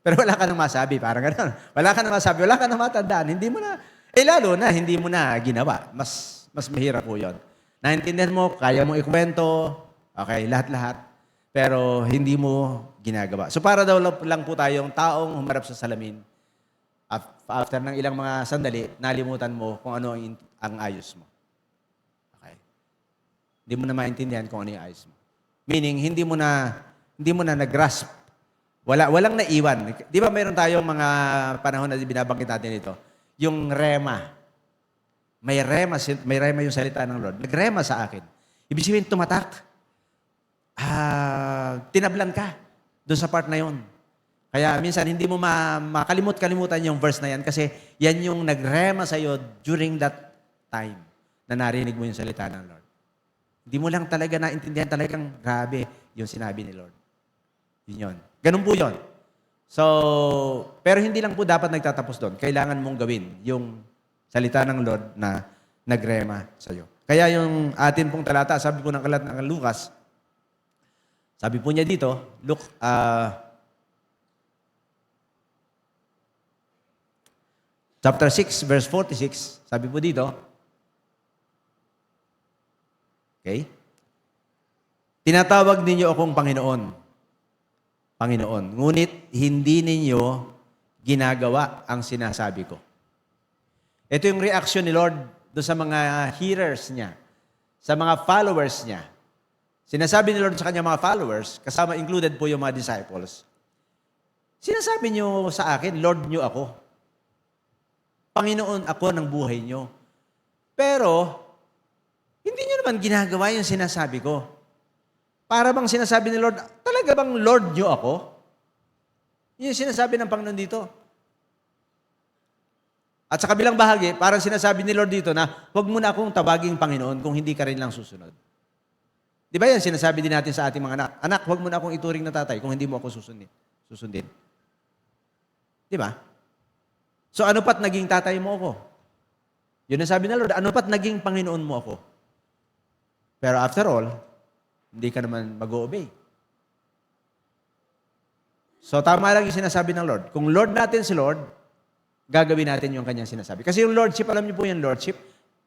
Pero wala ka nang masabi. Parang gano'n. Wala ka nang masabi. Wala ka nang matandaan. Hindi mo na, lalo na, hindi mo na ginawa. Mas mahirap po yun. Naintindihan mo, kaya mong ikwento, okay, lahat-lahat. Pero hindi mo ginagawa. So para daw lang po tayong taong humarap sa salamin. After ng ilang mga sandali, nalimutan mo kung ano ang ayos mo. Okay. Hindi mo na maintindihan kung ano yung ayos mo. Meaning, hindi mo na nag-grasp. Walang naiwan. Di ba mayroon tayong mga panahon na binabanggit natin ito? Yung rema. May rema yung salita ng Lord. Nagrema sa akin. Ibig sabihin, tumatak. Tinablan ka doon sa part na yon. Kaya minsan hindi mo makalimut-kalimutan yung verse na yan kasi yan yung nagrema sa iyo during that time na narinig mo yung salita ng Lord. Hindi mo lang talaga naintindihan talagang grabe yung sinabi ni Lord. Yun. Ganun po yun. So, pero hindi lang po dapat nagtatapos doon. Kailangan mong gawin yung salita ng Lord na nagrema sa iyo. Kaya yung atin pong talata, sabi po ng kalat ng Lucas, sabi po niya dito, look, chapter 6, verse 46, sabi po dito, okay? Tinatawag ninyo akong Panginoon. Panginoon. Ngunit hindi ninyo ginagawa ang sinasabi ko. Ito yung reaction ni Lord doon sa mga hearers niya, sa mga followers niya. Sinasabi ni Lord sa kanyang mga followers, kasama included po yung mga disciples, sinasabi niyo sa akin, Lord niyo ako. Panginoon ako ng buhay niyo. Pero, hindi niyo naman ginagawa yung sinasabi ko. Para bang sinasabi ni Lord, talaga bang Lord niyo ako? Yun yung sinasabi ng Panginoon dito. At sa kabilang bahagi, parang sinasabi ni Lord dito na, huwag mo na akong tawaging Panginoon kung hindi ka rin lang susunod. Di ba yan, sinasabi din natin sa ating mga anak, anak, huwag mo na akong ituring na tatay kung hindi mo ako susundin. Di ba? So ano pat naging tatay mo ako? Yun ang sabi ng Lord, ano pat naging Panginoon mo ako? Pero after all, hindi ka naman mag-o-obey. So tama lang yung sinasabi ng Lord. Kung Lord natin si Lord, gagawin natin yung kanyang sinasabi. Kasi yung Lordship, alam niyo po yung Lordship,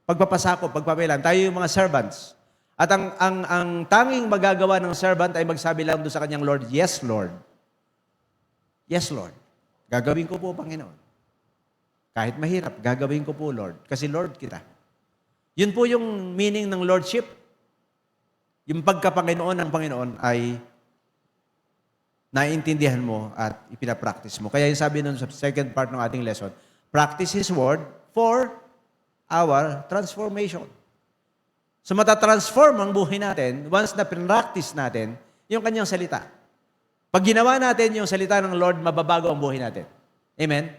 pagpapasako, pagpapailan, tayo yung mga servants. At ang tanging magagawa ng servant ay magsabi lang doon sa kanyang Lord, yes, Lord. Yes, Lord. Gagawin ko po, Panginoon. Kahit mahirap, gagawin ko po, Lord. Kasi Lord kita. Yun po yung meaning ng Lordship. Yung pagka-Panginoon ng Panginoon ay naiintindihan mo at ipinapractice mo. Kaya yung sabi nun sa second part ng ating lesson, practice His Word for our transformation. So matatransform ang buhay natin once na pinractice natin yung kanyang salita. Pag ginawa natin yung salita ng Lord, mababago ang buhay natin. Amen?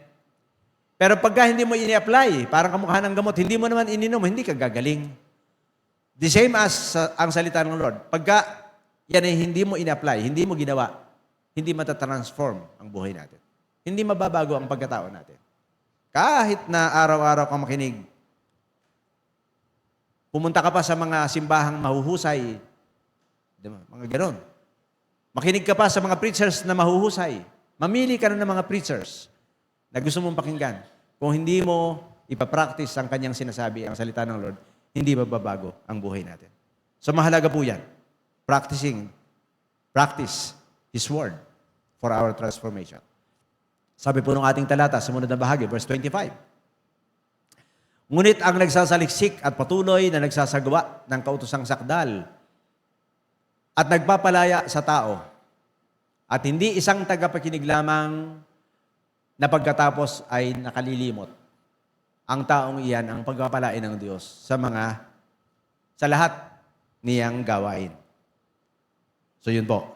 Pero pagka hindi mo ini-apply, parang kamukha ng gamot, hindi mo naman ininom, hindi ka gagaling. The same as ang salita ng Lord. Pagka yan ay hindi mo in-apply, hindi mo ginawa, hindi matatransform ang buhay natin. Hindi mababago ang pagkatao natin. Kahit na araw-araw kang makinig, pumunta ka pa sa mga simbahang mahuhusay, diba? Mga ganon. Makinig ka pa sa mga preachers na mahuhusay. Mamili ka na ng mga preachers na gusto mong pakinggan. Kung hindi mo ipapractice ang kanyang sinasabi, ang salita ng Lord, hindi mababago ang buhay natin. So mahalaga po yan. Practice His Word for our transformation. Sabi po ng ating talata, sumunod na bahagi, verse 25. Ngunit ang nagsasaliksik at patuloy na nagsasagawa ng kautosang sakdal at nagpapalaya sa tao at hindi isang tagapakinig lamang na pagkatapos ay nakalilimot. Ang taong iyan ang pagpapalain ng Diyos sa lahat niyang gawain. So yun po.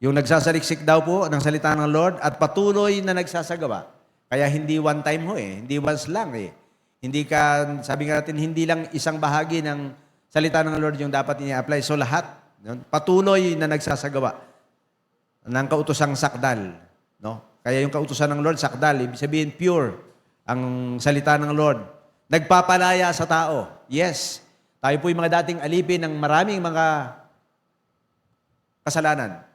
Yung nagsasaliksik daw po ng salita ng Lord at patuloy na nagsasagawa. Kaya hindi one time ho eh. Hindi once lang eh. Hindi ka, sabi nga natin, hindi lang isang bahagi ng salita ng Lord yung dapat i-apply. So lahat, no? Patuloy na nagsasagawa ng kautosang sakdal. No? Kaya yung kautusan ng Lord, sakdal, ibig sabihin pure ang salita ng Lord. Nagpapalaya sa tao. Yes, tayo po yung mga dating alipin ng maraming mga kasalanan.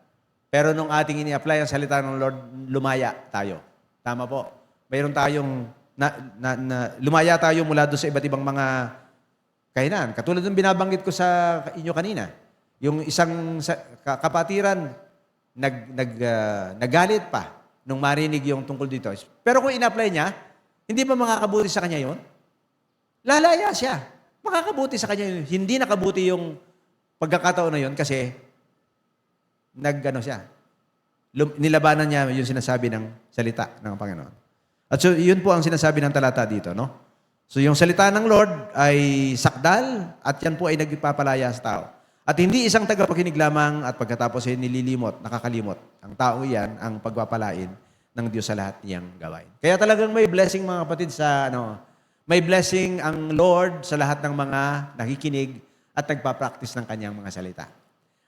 Pero nung ating ini-apply ang salita ng Lord, lumaya tayo. Tama po. Mayroon tayong, lumaya tayo mula doon sa iba't ibang mga kainan. Katulad ng binabanggit ko sa inyo kanina. Yung isang kapatiran, nagalit pa nung marinig yung tungkol dito. Pero kung in-apply niya, hindi ba makakabuti sa kanya yun? Lalaya siya. Makakabuti sa kanya yun. Hindi nakabuti yung pagkakataon na yun kasi nilabanan niya yung sinasabi ng salita ng Panginoon. At so, yun po ang sinasabi ng talata dito, no? So, yung salita ng Lord ay sakdal at yan po ay nagpapalaya sa tao. At hindi isang tagapakinig lamang at pagkatapos ay nililimot, nakakalimot. Ang tao yan ang pagpapalain ng Diyos sa lahat niyang gawain. Kaya talagang may blessing mga kapatid may blessing ang Lord sa lahat ng mga nakikinig at nagpa-practice ng kanyang mga salita.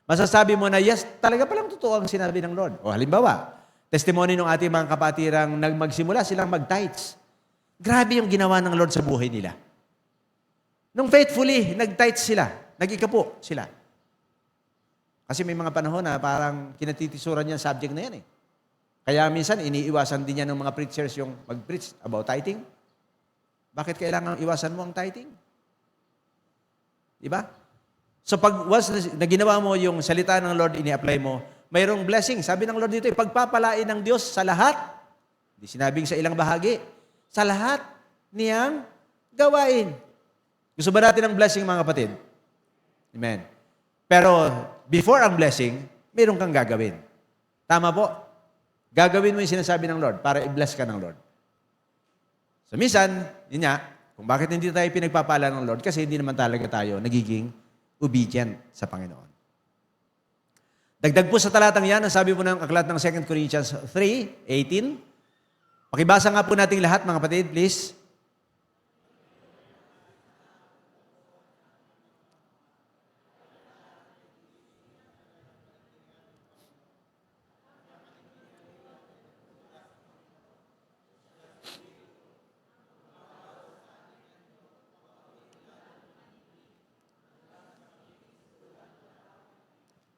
Masasabi mo na, yes, talaga palang totoo ang sinabi ng Lord. O halimbawa, testimony ng ating mga kapatirang magsimula silang mag-tithes. Grabe yung ginawa ng Lord sa buhay nila. Nung faithfully, nag-tithes sila, nag-ikapo sila. Kasi may mga panahon na parang kinatitisuran niya subject na yan eh. Kaya minsan, iniiwasan din niya ng mga preachers yung mag-preach about tithing. Bakit kailangan iwasan mo ang tithing? Diba? So pag na ginawa mo yung salita ng Lord, ini-apply mo, mayroong blessing. Sabi ng Lord dito, pagpapalain ng Diyos sa lahat. Hindi sinabing sa ilang bahagi. Sa lahat niyang gawain. Gusto ba natin ng blessing, mga kapatid? Amen. Pero before ang blessing, mayroon kang gagawin. Tama po? Gagawin mo yung sinasabi ng Lord para i-bless ka ng Lord. So minsan, yun nga, kung bakit hindi tayo pinagpapala ng Lord, kasi hindi naman talaga tayo nagiging obedient sa Panginoon. Dagdag po sa talatang yan, ang sabi po ng aklat ng 2 Corinthians 3:18. Pakibasa nga po natin lahat, mga kapatid, please.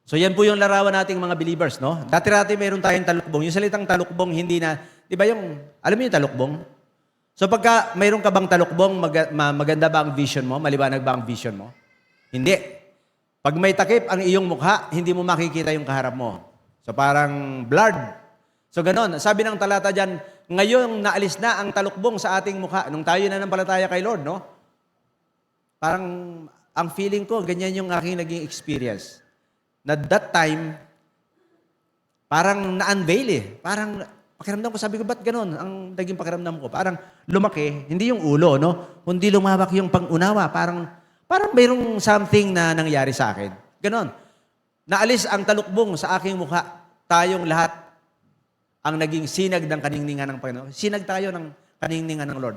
So yan po yung larawan nating mga believers, no? Dati-dati mayroon tayong talukbong. Yung salitang talukbong, hindi na, di ba yung, alam mo yung talukbong? So pagka mayroon ka bang talukbong, maganda ba ang vision mo? Maliwanag ba ang vision mo? Hindi. Pag may takip ang iyong mukha, hindi mo makikita yung kaharap mo. So parang blurred. So ganon. Sabi ng talata dyan, ngayon naalis na ang talukbong sa ating mukha. Nung tayo na nampalataya kay Lord, no? Parang ang feeling ko, ganyan yung aking naging experience. Na that time, parang na-unveil eh. Parang pakiramdam ko, sabi ko, ba't ganun? Ang naging pakiramdam ko, parang lumaki, hindi yung ulo, no? Kundi lumawak yung pang-unawa. Parang mayroong something na nangyari sa akin. Ganon. Naalis ang talukbong sa aking mukha. Tayong lahat ang naging sinag ng kaningningan ng Panginoon. Sinag tayo ng kaningningan ng Lord.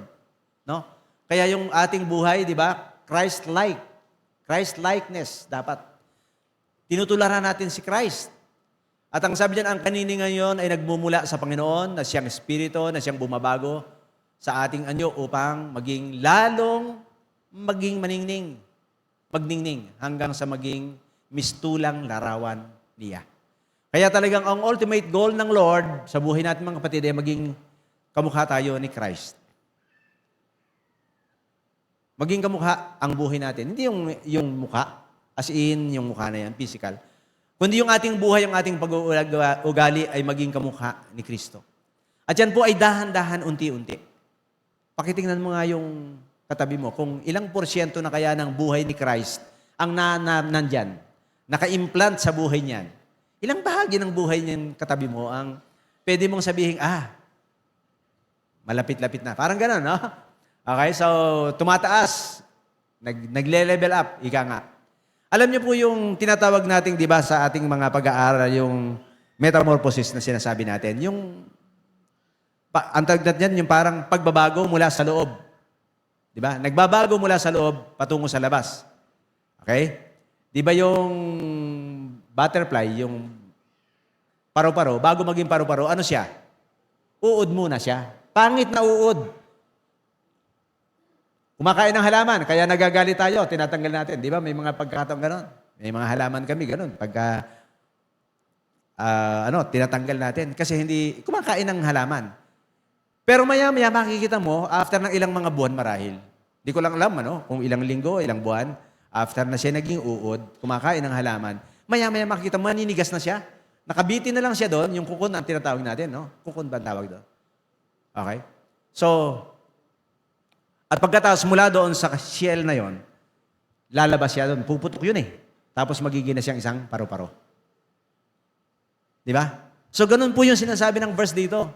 No? Kaya yung ating buhay, di ba? Christ-like. Christ-likeness dapat. Tinutularan natin si Christ. At ang sabi diyan, ang kaniningan yon ay nagmumula sa Panginoon, na siyang Espiritu, na siyang bumabago sa ating anyo upang maging lalong maging magningning, hanggang sa maging mistulang larawan niya. Kaya talagang ang ultimate goal ng Lord sa buhay natin mga kapatid ay maging kamukha tayo ni Christ. Maging kamukha ang buhay natin. Hindi yung mukha, as in, yung mukha na yan, physical. Kundi yung ating buhay, yung ating pag-ugali ay maging kamukha ni Kristo. At yan po ay dahan-dahan, unti-unti. Pakitingnan mo nga yung katabi mo, kung ilang porsyento na kaya ng buhay ni Christ ang nandyan, naka-implant sa buhay niyan. Ilang bahagi ng buhay niyan katabi mo ang pwede mong sabihin, malapit-lapit na. Parang gano'n, no? Okay, so tumataas, nagle-level up, ika nga. Alam niyo po yung tinatawag nating, di ba, sa ating mga pag-aaral, yung metamorphosis na sinasabi natin. Yung Ang tagdat niyan, yung parang pagbabago mula sa loob. Di ba? Nagbabago mula sa loob patungo sa labas. Okay? Di ba yung butterfly, yung paru-paro, bago maging paru-paro, ano siya? Uod muna siya. Pangit na uod. Kumakain ng halaman, kaya nagagalit tayo, tinatanggal natin. Di ba? May mga pagkakataon ganon. May mga halaman kami ganon. Pagka, tinatanggal natin. Kasi hindi, kumakain ng halaman. Pero maya-maya makikita mo, after ng ilang mga buwan marahil, di ko lang alam, kung ilang linggo, ilang buwan, after na siya naging uod, kumakain ng halaman, maya-maya makikita mo, maninigas na siya. Nakabitin na lang siya doon, yung kukun ang tinatawag natin, no? Kukun ba ang tawag doon? Okay? So, at pagkatapos mula doon sa shell na yon, lalabas siya doon, puputok yun eh. Tapos magiging na siyang isang paru-paro. Di ba? So, ganun po yung sinasabi ng verse dito.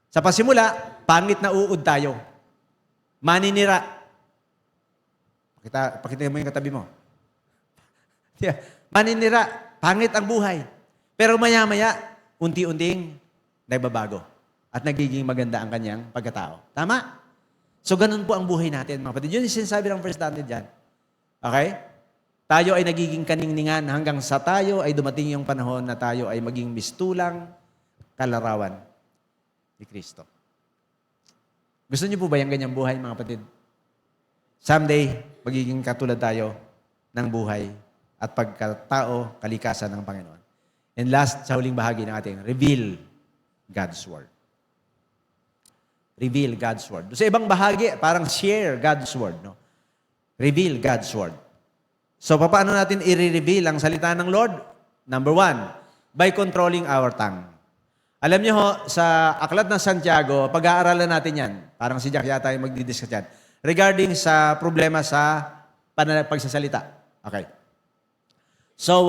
Sa pasimula, pangit na uod tayo. Maninira. Pakita mo yung katabi mo. Yeah. Maninira. Pangit ang buhay. Pero maya-maya, unti-unting nagbabago. At nagiging maganda ang kanyang pagkatao. Tama? So, ganun po ang buhay natin, mga kapatid. Yun yung sinasabi ng verse natin dyan. Okay? Tayo ay nagiging kaningningan hanggang sa tayo ay dumating yung panahon na tayo ay maging mistulang kalarawan ni Kristo. Gusto niyo po ba yung ganyang buhay, mga kapatid? Someday, magiging katulad tayo ng buhay at pagkatao, kalikasan ng Panginoon. And last, sa huling bahagi ng ating, reveal God's Word. Reveal God's Word. Sa ibang bahagi, parang share God's Word. No? Reveal God's Word. So, paano natin i-reveal ang salita ng Lord? Number 1, by controlling our tongue. Alam niyo ho, sa Aklat ng Santiago, pag-aaralan natin yan. Parang si Jack yata yung magdidiscuss yan. Regarding sa problema sa pagsasalita. Okay. So,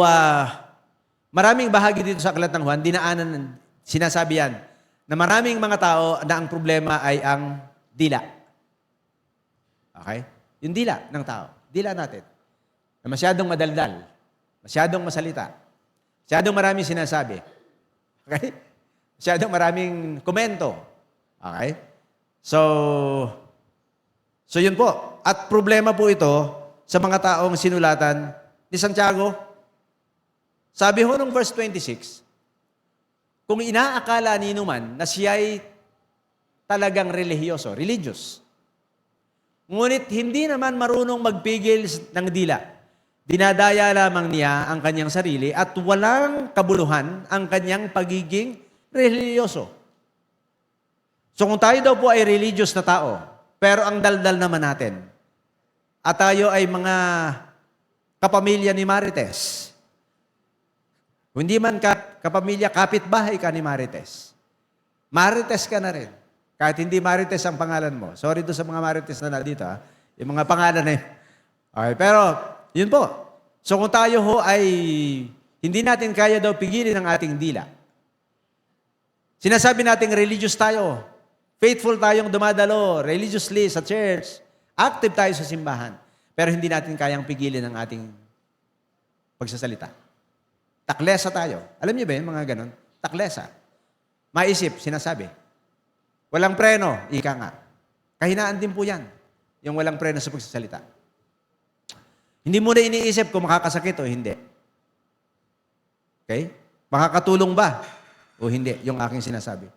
maraming bahagi dito sa Aklat ng Juan, dinaanan, sinasabi yan, na maraming mga tao na ang problema ay ang dila. Okay? Yung dila ng tao. Dila natin. Na masyadong madaldal. Masyadong masalita. Masyadong maraming sinasabi. Okay? Masyadong maraming komento. Okay? So yun po. At problema po ito sa mga taong sinulatan ni Santiago. Sabi ho nung verse 26, kung inaakala ninuman na siya'y talagang religious, ngunit hindi naman marunong magpigil ng dila, dinadaya lamang niya ang kanyang sarili at walang kabuluhan ang kanyang pagiging religyoso. So kung tayo daw po ay religious na tao, pero ang daldal naman natin, at tayo ay mga kapamilya ni Marites, hindi man kapamilya, kapitbahay ka ni Marites. Marites ka na rin. Kahit hindi Marites ang pangalan mo. Sorry doon sa mga Marites na nandito. Yung mga pangalan na yun. Okay, pero yun po. So kung tayo ho ay hindi natin kaya daw pigilin ang ating dila. Sinasabi nating religious tayo. Faithful tayong dumadalo religiously sa church. Active tayo sa simbahan. Pero hindi natin kayang pigilin ang ating pagsasalita. Taklesa tayo. Alam niyo ba yun, mga ganon? Taklesa. Maisip, sinasabi. Walang preno, ika nga. Kahinaan din po yan. Yung walang preno sa pagsasalita. Hindi mo na iniisip kung makakasakit o hindi. Okay? Makakatulong ba o hindi? Yung aking sinasabi.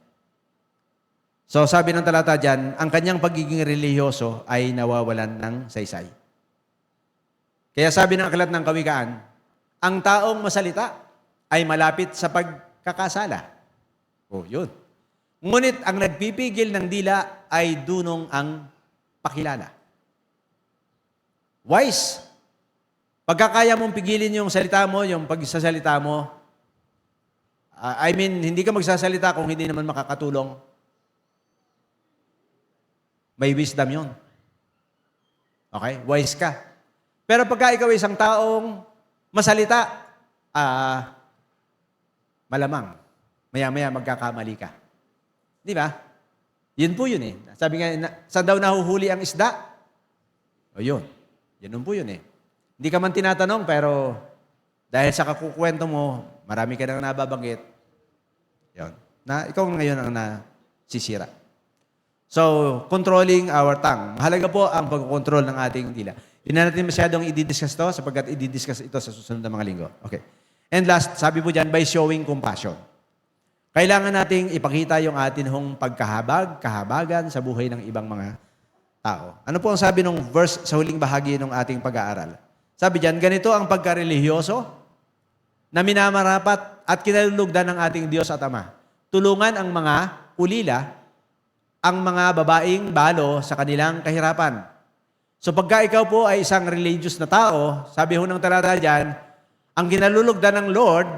So, sabi ng talata dyan, ang kanyang pagiging religyoso ay nawawalan ng saysay. Kaya sabi ng Aklat ng Kawikaan, ang taong masalita ay malapit sa pagkakasala. Oh, yun. Ngunit ang nagpipigil ng dila ay dunong ang pakilala. Wise. Pagkakaya mong pigilin yung salita mo, yung pagsasalita mo, hindi ka magsasalita kung hindi naman makakatulong. May wisdom yun. Okay? Wise ka. Pero pagka ikaw ay isang taong masalita, malamang, maya-maya magkakamali ka. Di ba? Yun po yun eh. Sabi nga, saan daw nahuhuli ang isda? O yun. Yun po yun eh. Hindi ka man tinatanong, pero dahil sa kakukwento mo, marami ka nang nababanggit. Yun. Na, ikaw ngayon ang sisira. So, controlling our tongue. Mahalaga po ang pagkontrol ng ating dila. Hindi na natin masyadong i-discuss to sapagkat i-discuss ito sa susunod na mga linggo. Okay. And last, sabi po dyan, by showing compassion. Kailangan nating ipakita yung atin hong kahabagan sa buhay ng ibang mga tao. Ano po ang sabi ng verse sa huling bahagi ng ating pag-aaral? Sabi dyan, ganito ang pagkarelihiyoso na minamarapat at kinalulugdan ng ating Diyos at Ama. Tulungan ang mga ulila, ang mga babaeng balo sa kanilang kahirapan. So pagka ikaw po ay isang religious na tao, sabi ho ng talata dyan, ang kinalulugdan ng Lord,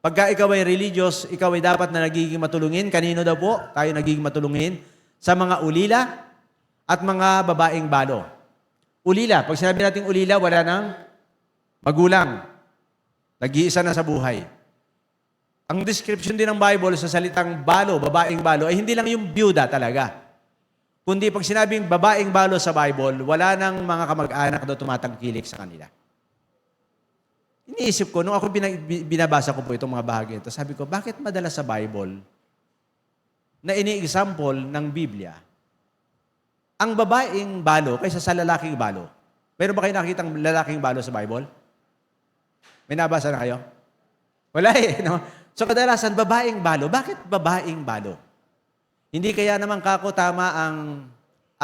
pagka ikaw ay religious, ikaw ay dapat na nagiging matulungin. Kanino daw po tayo nagiging matulungin? Sa mga ulila at mga babaeng balo. Ulila, pag sinabi natin ulila, wala nang magulang. Nag-iisa na sa buhay. Ang description din ng Bible sa salitang balo, babaeng balo, ay hindi lang yung byuda talaga. Kundi pag sinabing babaeng balo sa Bible, wala nang mga kamag-anak na tumatangkilik sa kanila. Iniisip ko, nung ako binabasa ko po itong mga bahagi ito, sabi ko, bakit madalas sa Bible na ini-example ng Biblia ang babaeng balo kaysa sa lalaking balo? Meron ba kayo nakitang lalaking balo sa Bible? May nabasa na kayo? Wala eh, no? So kadalasan, babaeng balo. Bakit babaeng balo? Hindi kaya naman kako tama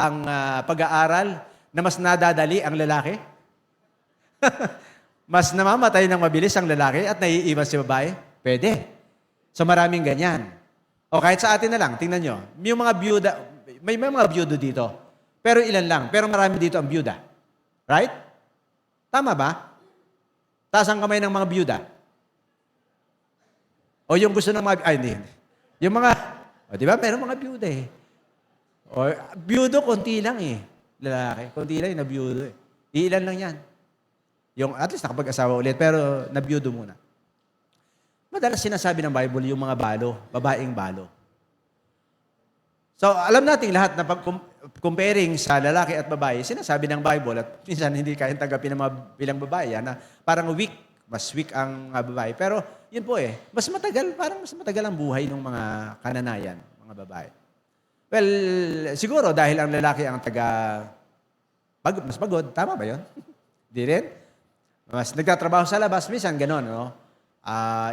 ang pag-aaral na mas nadadali ang lalaki? Mas namamatay ng mabilis ang lalaki at naiiwas si babae? Pwede. So maraming ganyan. O kahit sa atin na lang, tingnan nyo. Yung mga byuda, may mga byudo dito. Pero ilan lang. Pero marami dito ang byuda. Right? Tama ba? Taas ang kamay ng mga byuda. O yung gusto ng mga, ay hindi. Yung mga, o di ba, meron mga byuda eh. O, byudo, konti lang eh. Lalaki, konti lang yung nabyudo eh. Iilan lang yan. Yung, at least nakapag-asawa ulit, pero nabyudo muna. Madalas sinasabi ng Bible yung mga balo, babaeng balo. So, alam natin lahat na pag-comparing sa lalaki at babae, sinasabi ng Bible, at minsan hindi kayang tanggapin ng mga bilang babae, na parang weak, mas weak ang babae. Pero, yun po eh, mas matagal ang buhay ng mga kananayan, mga babae. Well, siguro dahil ang lalaki ang mas pagod, tama ba yun? Di rin? Mas nagtatrabaho sa labas, minsan gano'n, no?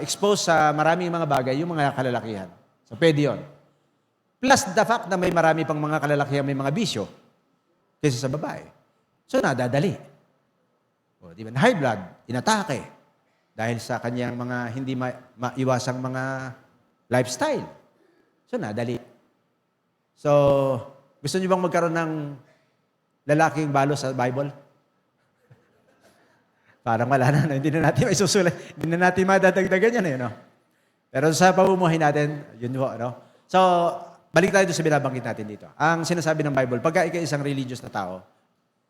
Exposed sa maraming mga bagay, yung mga kalalakihan. So, pwede yun. Plus the fact na may marami pang mga kalalakihan, may mga bisyo, kaysa sa babae. So, nadadali. O, di ba? High blood, inatake. Dahil sa kanyang mga hindi maiwasang mga lifestyle. So, nadali. So, gusto niyo bang magkaroon ng lalaking balo sa Bible? Parang wala na. Hindi na natin maisusulat. Hindi na natin madadagdagan yan eh. No? Pero sa pamumuhay natin, yun po. No? So, balik tayo sa binabanggit natin dito. Ang sinasabi ng Bible, pagka ikaw isang religious na tao,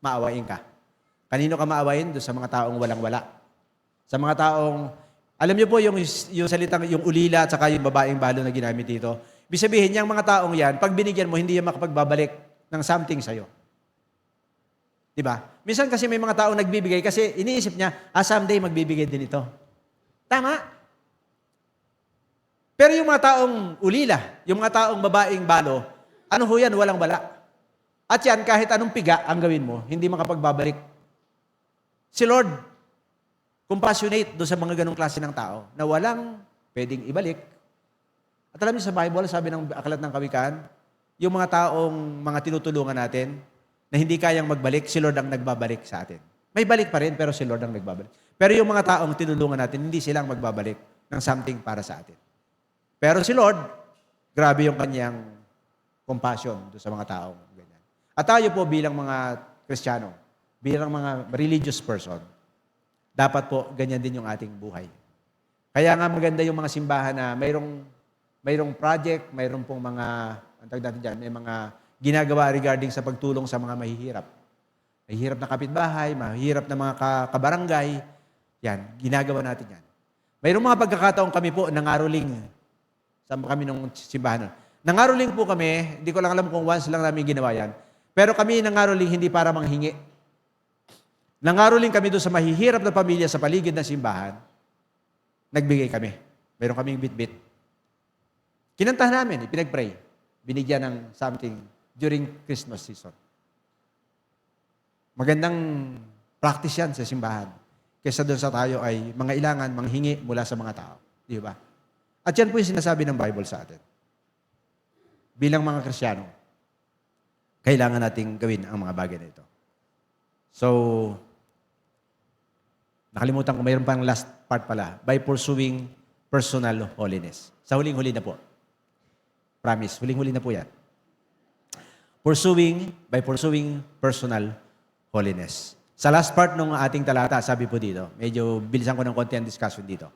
maawain ka. Kanino ka maawain? Doon sa mga taong walang-wala. Sa mga taong, alam niyo po yung salitang, yung ulila at saka yung babaeng balo na ginamit dito. Ibig sabihin, yung mga taong yan, pag binigyan mo, hindi yan makapagbabalik ng something sa'yo. Diba? Minsan kasi may mga taong nagbibigay kasi iniisip niya, someday magbibigay din ito. Tama. Pero yung mga taong ulila, yung mga taong babaeng balo, ano ho yan? Walang wala. At yan, kahit anong piga ang gawin mo, hindi makapagbabalik. Si Lord, compassionate doon sa mga ganong klase ng tao na walang pwedeng ibalik. At alam niyo sa Bible, sabi ng Aklat ng Kawikaan, yung mga taong mga tinutulungan natin na hindi kayang magbalik, si Lord ang nagbabalik sa atin. May balik pa rin, pero si Lord ang nagbabalik. Pero yung mga taong tinulungan natin, hindi silang magbabalik ng something para sa atin. Pero si Lord, grabe yung kanyang compassion doon sa mga taong ganyan. At tayo po bilang mga Kristiyano, bilang mga religious person, dapat po ganyan din yung ating buhay. Kaya nga maganda yung mga simbahan na mayroong project, mayroong pong mga, ang tawag natin dyan, may mga ginagawa regarding sa pagtulong sa mga mahihirap. Mahihirap na kapitbahay, mahihirap na mga kabarangay. Yan, ginagawa natin yan. Mayroong mga pagkakataon kami po, nangaroling sa kami ng simbahan. Nangaroling po kami, hindi ko lang alam kung once lang namin ginawa yan, pero kami nangaroling hindi para manghingi. Nangaroling kami doon sa mahihirap na pamilya sa paligid ng simbahan. Nagbigay kami. Meron kaming bit-bit. Kinantahan namin, ipinag-pray. binigyan ng something during Christmas season. Magandang practice yan sa simbahan. Kaysa doon sa tayo ay mga ilangan, manghingi mula sa mga tao. Di ba? At yan po yung sinasabi ng Bible sa atin. Bilang mga Kristiyano, kailangan nating gawin ang mga bagay na ito. So, nakalimutan ko, mayroon pang last part pala. By pursuing personal holiness. Sa huling-huli na po. Promise, huling-huli na po yan. By pursuing personal holiness. Sa last part ng ating talata, sabi po dito, medyo bilisan ko ng konti ang discussion dito.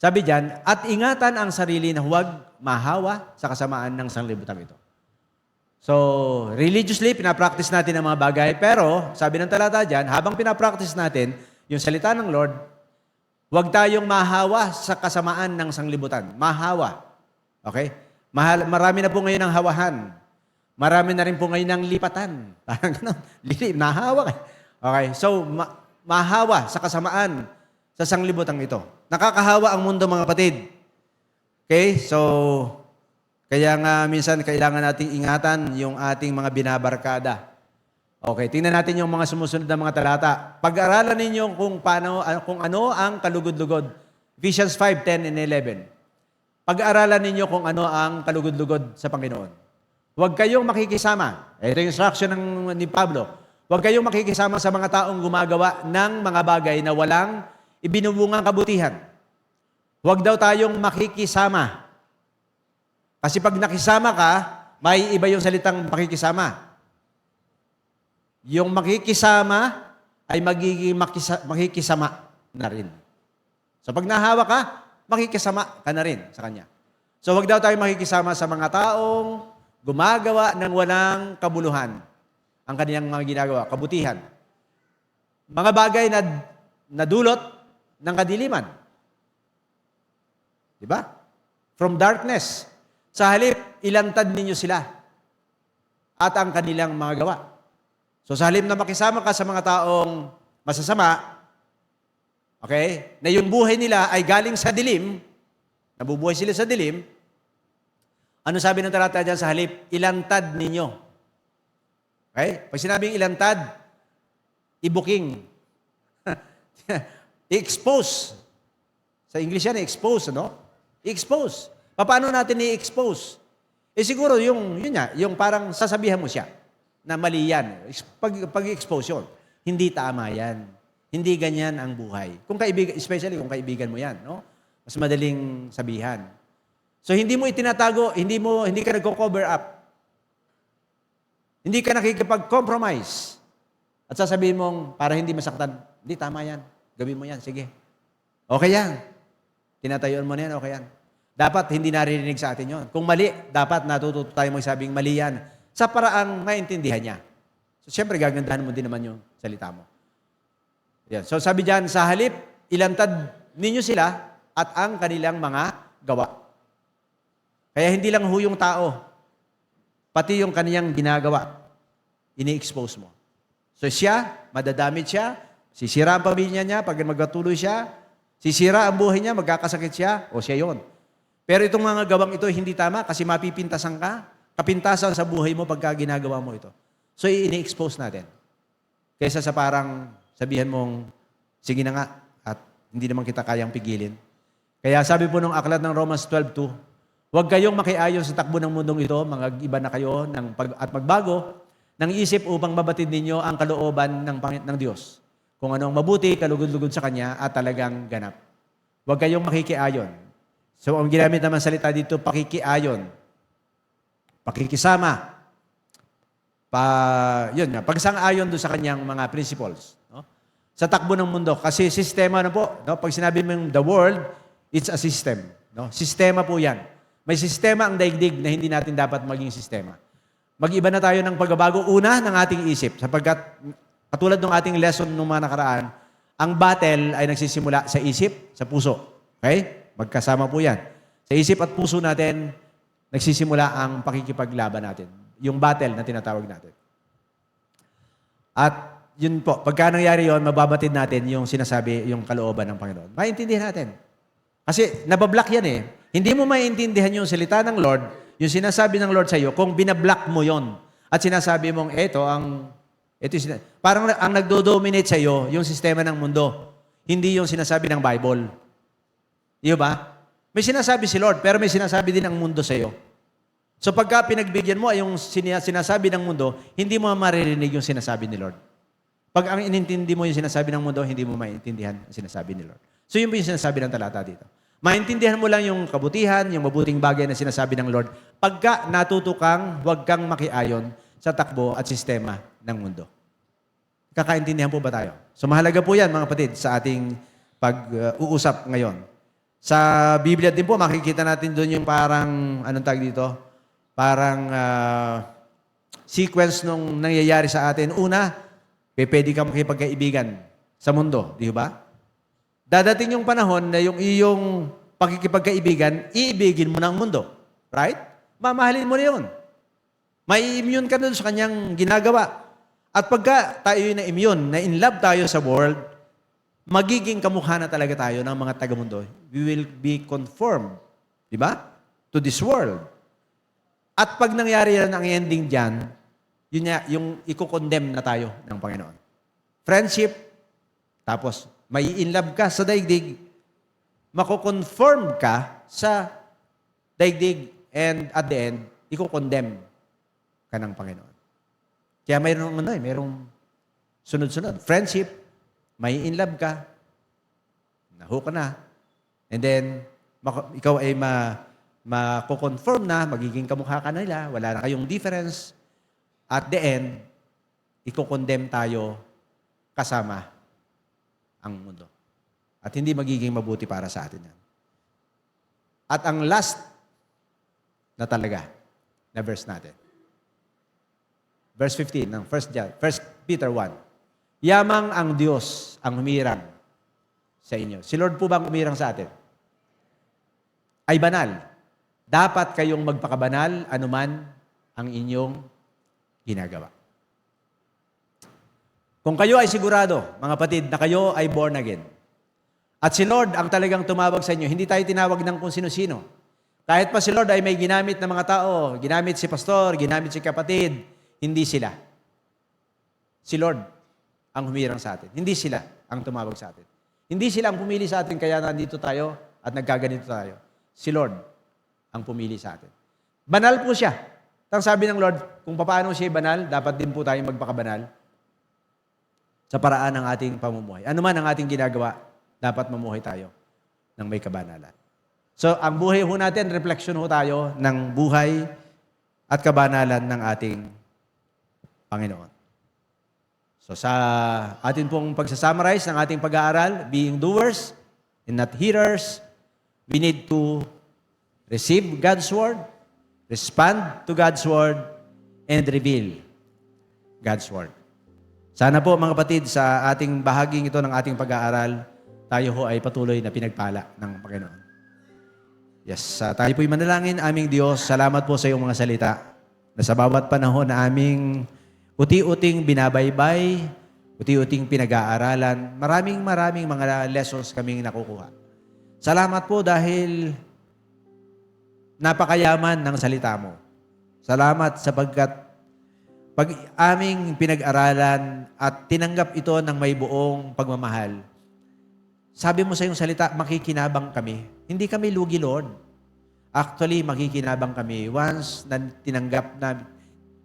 Sabi diyan, at ingatan ang sarili na huwag mahawa sa kasamaan ng sanglibutan ito. So, religiously, pinapractice natin ang mga bagay, pero, sabi ng talata diyan, habang pinapractice natin yung salita ng Lord, huwag tayong mahawa sa kasamaan ng sanglibutan. Mahawa. Okay? Marami na po ngayon ang hawahan. Marami na rin po ngayon ang lipatan. Parang gano'n. Nahawa. Okay? So, mahawa sa kasamaan sa sanglibutan ito. Nakakahawa ang mundo, mga kapatid. Okay? So, kaya nga minsan kailangan nating ingatan yung ating mga binabarkada. Okay, tingnan natin yung mga sumusunod na mga talata. Pag-aralan ninyo kung ano ang kalugod-lugod. Ephesians 5:10 and 11. Pag-aralan ninyo kung ano ang kalugod-lugod sa Panginoon. Huwag kayong makikisama. Ito yung instruction ni Pablo. Huwag kayong makikisama sa mga taong gumagawa ng mga bagay na walang ibinubungang kabutihan. Huwag daw tayong makikisama. Kasi pag nakisama ka, may iba yung salitang makikisama. Yung makikisama ay magiging makikisama na rin. So pag nahawa ka, makikisama ka na rin sa Kanya. So wag daw tayo makikisama sa mga taong gumagawa ng walang kabuluhan ang kanilang mga ginagawa, kabutihan. Mga bagay na nadulot ng kadiliman. Diba? From darkness. Sa halip, ilantad ninyo sila at ang kanilang mga gawa. So sa halip na makisama ka sa mga taong masasama, okay, na yung buhay nila ay galing sa dilim, nabubuhay sila sa dilim, ano sabi ng talata dyan sa halip? Ilantad ninyo. Okay? Pag sinabing ilantad, ibuking. I-expose. Sa English yan, i-expose, ano? I-expose. Paano natin i-expose? Siguro yun nga, yung parang sasabihan mo siya na mali yan. Pag-expose yun. Hindi tama yan. Hindi ganyan ang buhay. Especially kung kaibigan mo yan, no? Mas madaling sabihan. So hindi mo itinatago, hindi ka nagko-cover up. Hindi ka nakikipag-compromise. At sasabihin mong, para hindi masaktan, hindi, tama yan. Gawin mo yan, sige. Okay yan. Tinatayuan mo na yan, okay yan. Dapat hindi naririnig sa atin yon. Kung mali, dapat natututo tayo magsabing mali yan sa paraang maintindihan niya. So, siyempre, gagandahan mo din naman yung salita mo. Yan. So, sabi diyan, sa halip, ilantad ninyo sila at ang kanilang mga gawa. Kaya hindi lang yung tao, pati yung kaniyang ginagawa, ini-expose mo. So, siya, madadamit siya, sisira ang pamilya niya pag magpatuloy siya, sisira ang buhay niya, magkakasakit siya, o siya yon. Pero itong mga gawang ito hindi tama kasi mapipintasan ka, kapintasan sa buhay mo pagka ginagawa mo ito. So, ini-expose natin. Kaysa sa parang sabihan mong, sige na nga, at hindi naman kita kayang pigilin. Kaya sabi po nung aklat ng Romans 12:2, huwag kayong makiayon sa takbo ng mundong ito, mga iba na kayo, at magbago ng isip upang mabatid ninyo ang kalooban ng Diyos. Kung anong mabuti, kalugod-lugod sa Kanya, at talagang ganap. Huwag kayong makikiayon. So, ang ginamit naman salita dito, pakikiayon. Pakikisama. Yun nga, pagsang-ayon doon sa kanyang mga principles. No? Sa takbo ng mundo. Kasi sistema na po. No? Pag sinabi mo the world, it's a system. No? Sistema po yan. May sistema ang daigdig na hindi natin dapat maging sistema. Mag-iba na tayo ng pagbabago. Una, ng ating isip. Sapagkat, katulad ng ating lesson nung mga nakaraan, ang battle ay nagsisimula sa isip, sa puso. Okay? Magkasama po yan. Sa isip at puso natin, nagsisimula ang pakikipaglaban natin. Yung battle na tinatawag natin. At yun po, pagka nangyari yun, mababatid natin yung sinasabi, yung kalooban ng Panginoon. Maintindihan natin. Kasi nabablock yan eh. Hindi mo maintindihan yung salita ng Lord yung sinasabi ng Lord sa iyo, kung binablock mo yon at sinasabi mong, parang ang nagdo-dominate sa iyo, yung sistema ng mundo, hindi yung sinasabi ng Bible. Di ba? May sinasabi si Lord, pero may sinasabi din ang mundo sa iyo. So pagka pinagbigyan mo ay yung sinasabi ng mundo, hindi mo maririnig yung sinasabi ni Lord. Pag ang inintindi mo yung sinasabi ng mundo, hindi mo maintindihan ang sinasabi ni Lord. So yun po yung sinasabi ng talata dito. Maintindihan mo lang yung kabutihan, yung mabuting bagay na sinasabi ng Lord, pagka natuto kang, huwag kang makiayon sa takbo at sistema ng mundo. Kakaintindihan po ba tayo? So mahalaga po yan, mga kapatid, sa ating pag-uusap ngayon. Sa Biblia din po, makikita natin doon yung parang, anong tag dito? Parang sequence nung nangyayari sa atin. Una, pwede ka makipagkaibigan sa mundo, di ba? Dadating yung panahon na yung iyong pakikipagkaibigan, iibigin mo ng mundo. Right? Mamahalin mo na yun. May immune ka doon sa kanyang ginagawa. At pagka tayo na immune, na in love tayo sa world, magiging kamukha na talaga tayo ng mga taga-mundo. We will be conformed, di ba? To this world. At pag nangyari yan ang ending dyan, yun nga, yung i-condemn na tayo ng Panginoon. Friendship, tapos may in love ka sa daigdig, mako-conform ka sa daigdig, and at the end, i-condemn ka ng Panginoon. Kaya mayroong sunod-sunod. Friendship, may in love ka, nahook ka na, and then, ikaw ay mako-conform na, magiging kamukha ka na nila, wala na kayong difference. At the end, i-condemn tayo kasama ang mundo. At hindi magiging mabuti para sa atin yan. At ang last na talaga na verse natin. Verse 15 ng 1 Peter 1. Yamang ang Diyos ang humirang sa inyo. Si Lord po bang humirang sa atin? Ay banal. Dapat kayong magpakabanal anuman ang inyong ginagawa. Kung kayo ay sigurado, mga kapatid, na kayo ay born again, at si Lord ang talagang tumawag sa inyo, hindi tayo tinawag ng kung sino-sino. Kahit pa si Lord ay may ginamit na mga tao, ginamit si pastor, ginamit si kapatid, hindi sila. Si Lord ang humirang sa atin. Hindi sila ang tumawag sa atin. Hindi sila ang pumili sa atin, kaya nandito tayo at nagkaganito tayo. Si Lord ang pumili sa atin. Banal po siya. Ang sabi ng Lord, kung paano siya banal, dapat din po tayong magpakabanal sa paraan ng ating pamumuhay. Ano man ang ating ginagawa, dapat mamuhay tayo ng may kabanalan. So, ang buhay ho natin, reflection ho tayo ng buhay at kabanalan ng ating Panginoon. So, sa atin pong pagsasummarize ng ating pag-aaral, being doers and not hearers, we need to receive God's Word, respond to God's Word, and reveal God's Word. Sana po mga kapatid, sa ating bahaging ito ng ating pag-aaral, tayo ho ay patuloy na pinagpala ng Panginoon. Yes, tayo po'y manalangin, aming Diyos. Salamat po sa iyong mga salita na sa bawat panahon na aming uti-uting binabaybay, uti-uting pinag-aaralan, maraming mga lessons kaming nakukuha. Salamat po dahil napakayaman ng salita mo. Salamat sapagkat pag aming pinag-aralan at tinanggap ito ng may buong pagmamahal, sabi mo sa iyong salita, makikinabang kami. Hindi kami lugi, Lord. Actually, makikinabang kami once na tinanggap namin,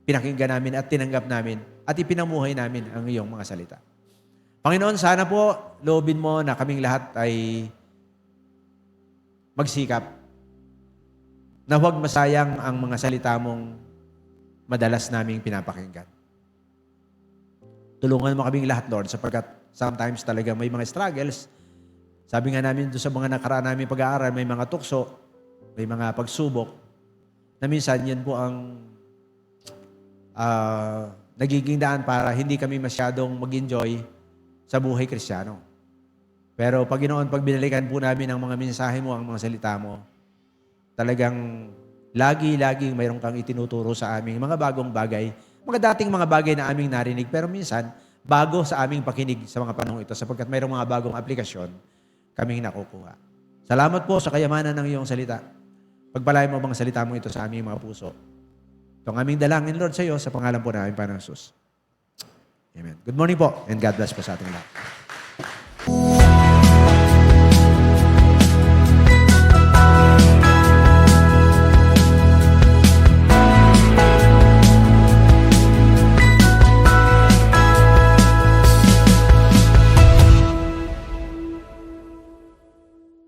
pinakinggan namin at tinanggap namin at ipinamuhay namin ang iyong mga salita. Panginoon, sana po, loobin mo na kaming lahat ay magsikap na huwag masayang ang mga salita mong madalas naming pinapakinggan. Tulungan mo kaming lahat, Lord, sapagkat sometimes talaga may mga struggles. Sabi nga namin doon sa mga nakaraan namin pag-aaral, may mga tukso, may mga pagsubok, na minsan yan po ang nagiging daan para hindi kami masyadong mag-enjoy sa buhay Kristiyano. Pero Panginoon, pag binalikan po namin ang mga mensahe mo, ang mga salita mo, talagang lagi-laging mayroon kang itinuturo sa aming mga bagong bagay, mga dating mga bagay na aming narinig, pero minsan, bago sa aming pakinig sa mga panahon ito, sapagkat mayroong mga bagong aplikasyon kaming nakukuha. Salamat po sa kayamanan ng iyong salita. Pagpalain mo bang salita mo ito sa aming mga puso. Itong aming dalangin, Lord, sa iyo, sa pangalan po namin, Panginoon Jesus. Amen. Good morning po, and God bless po sa ating lahat.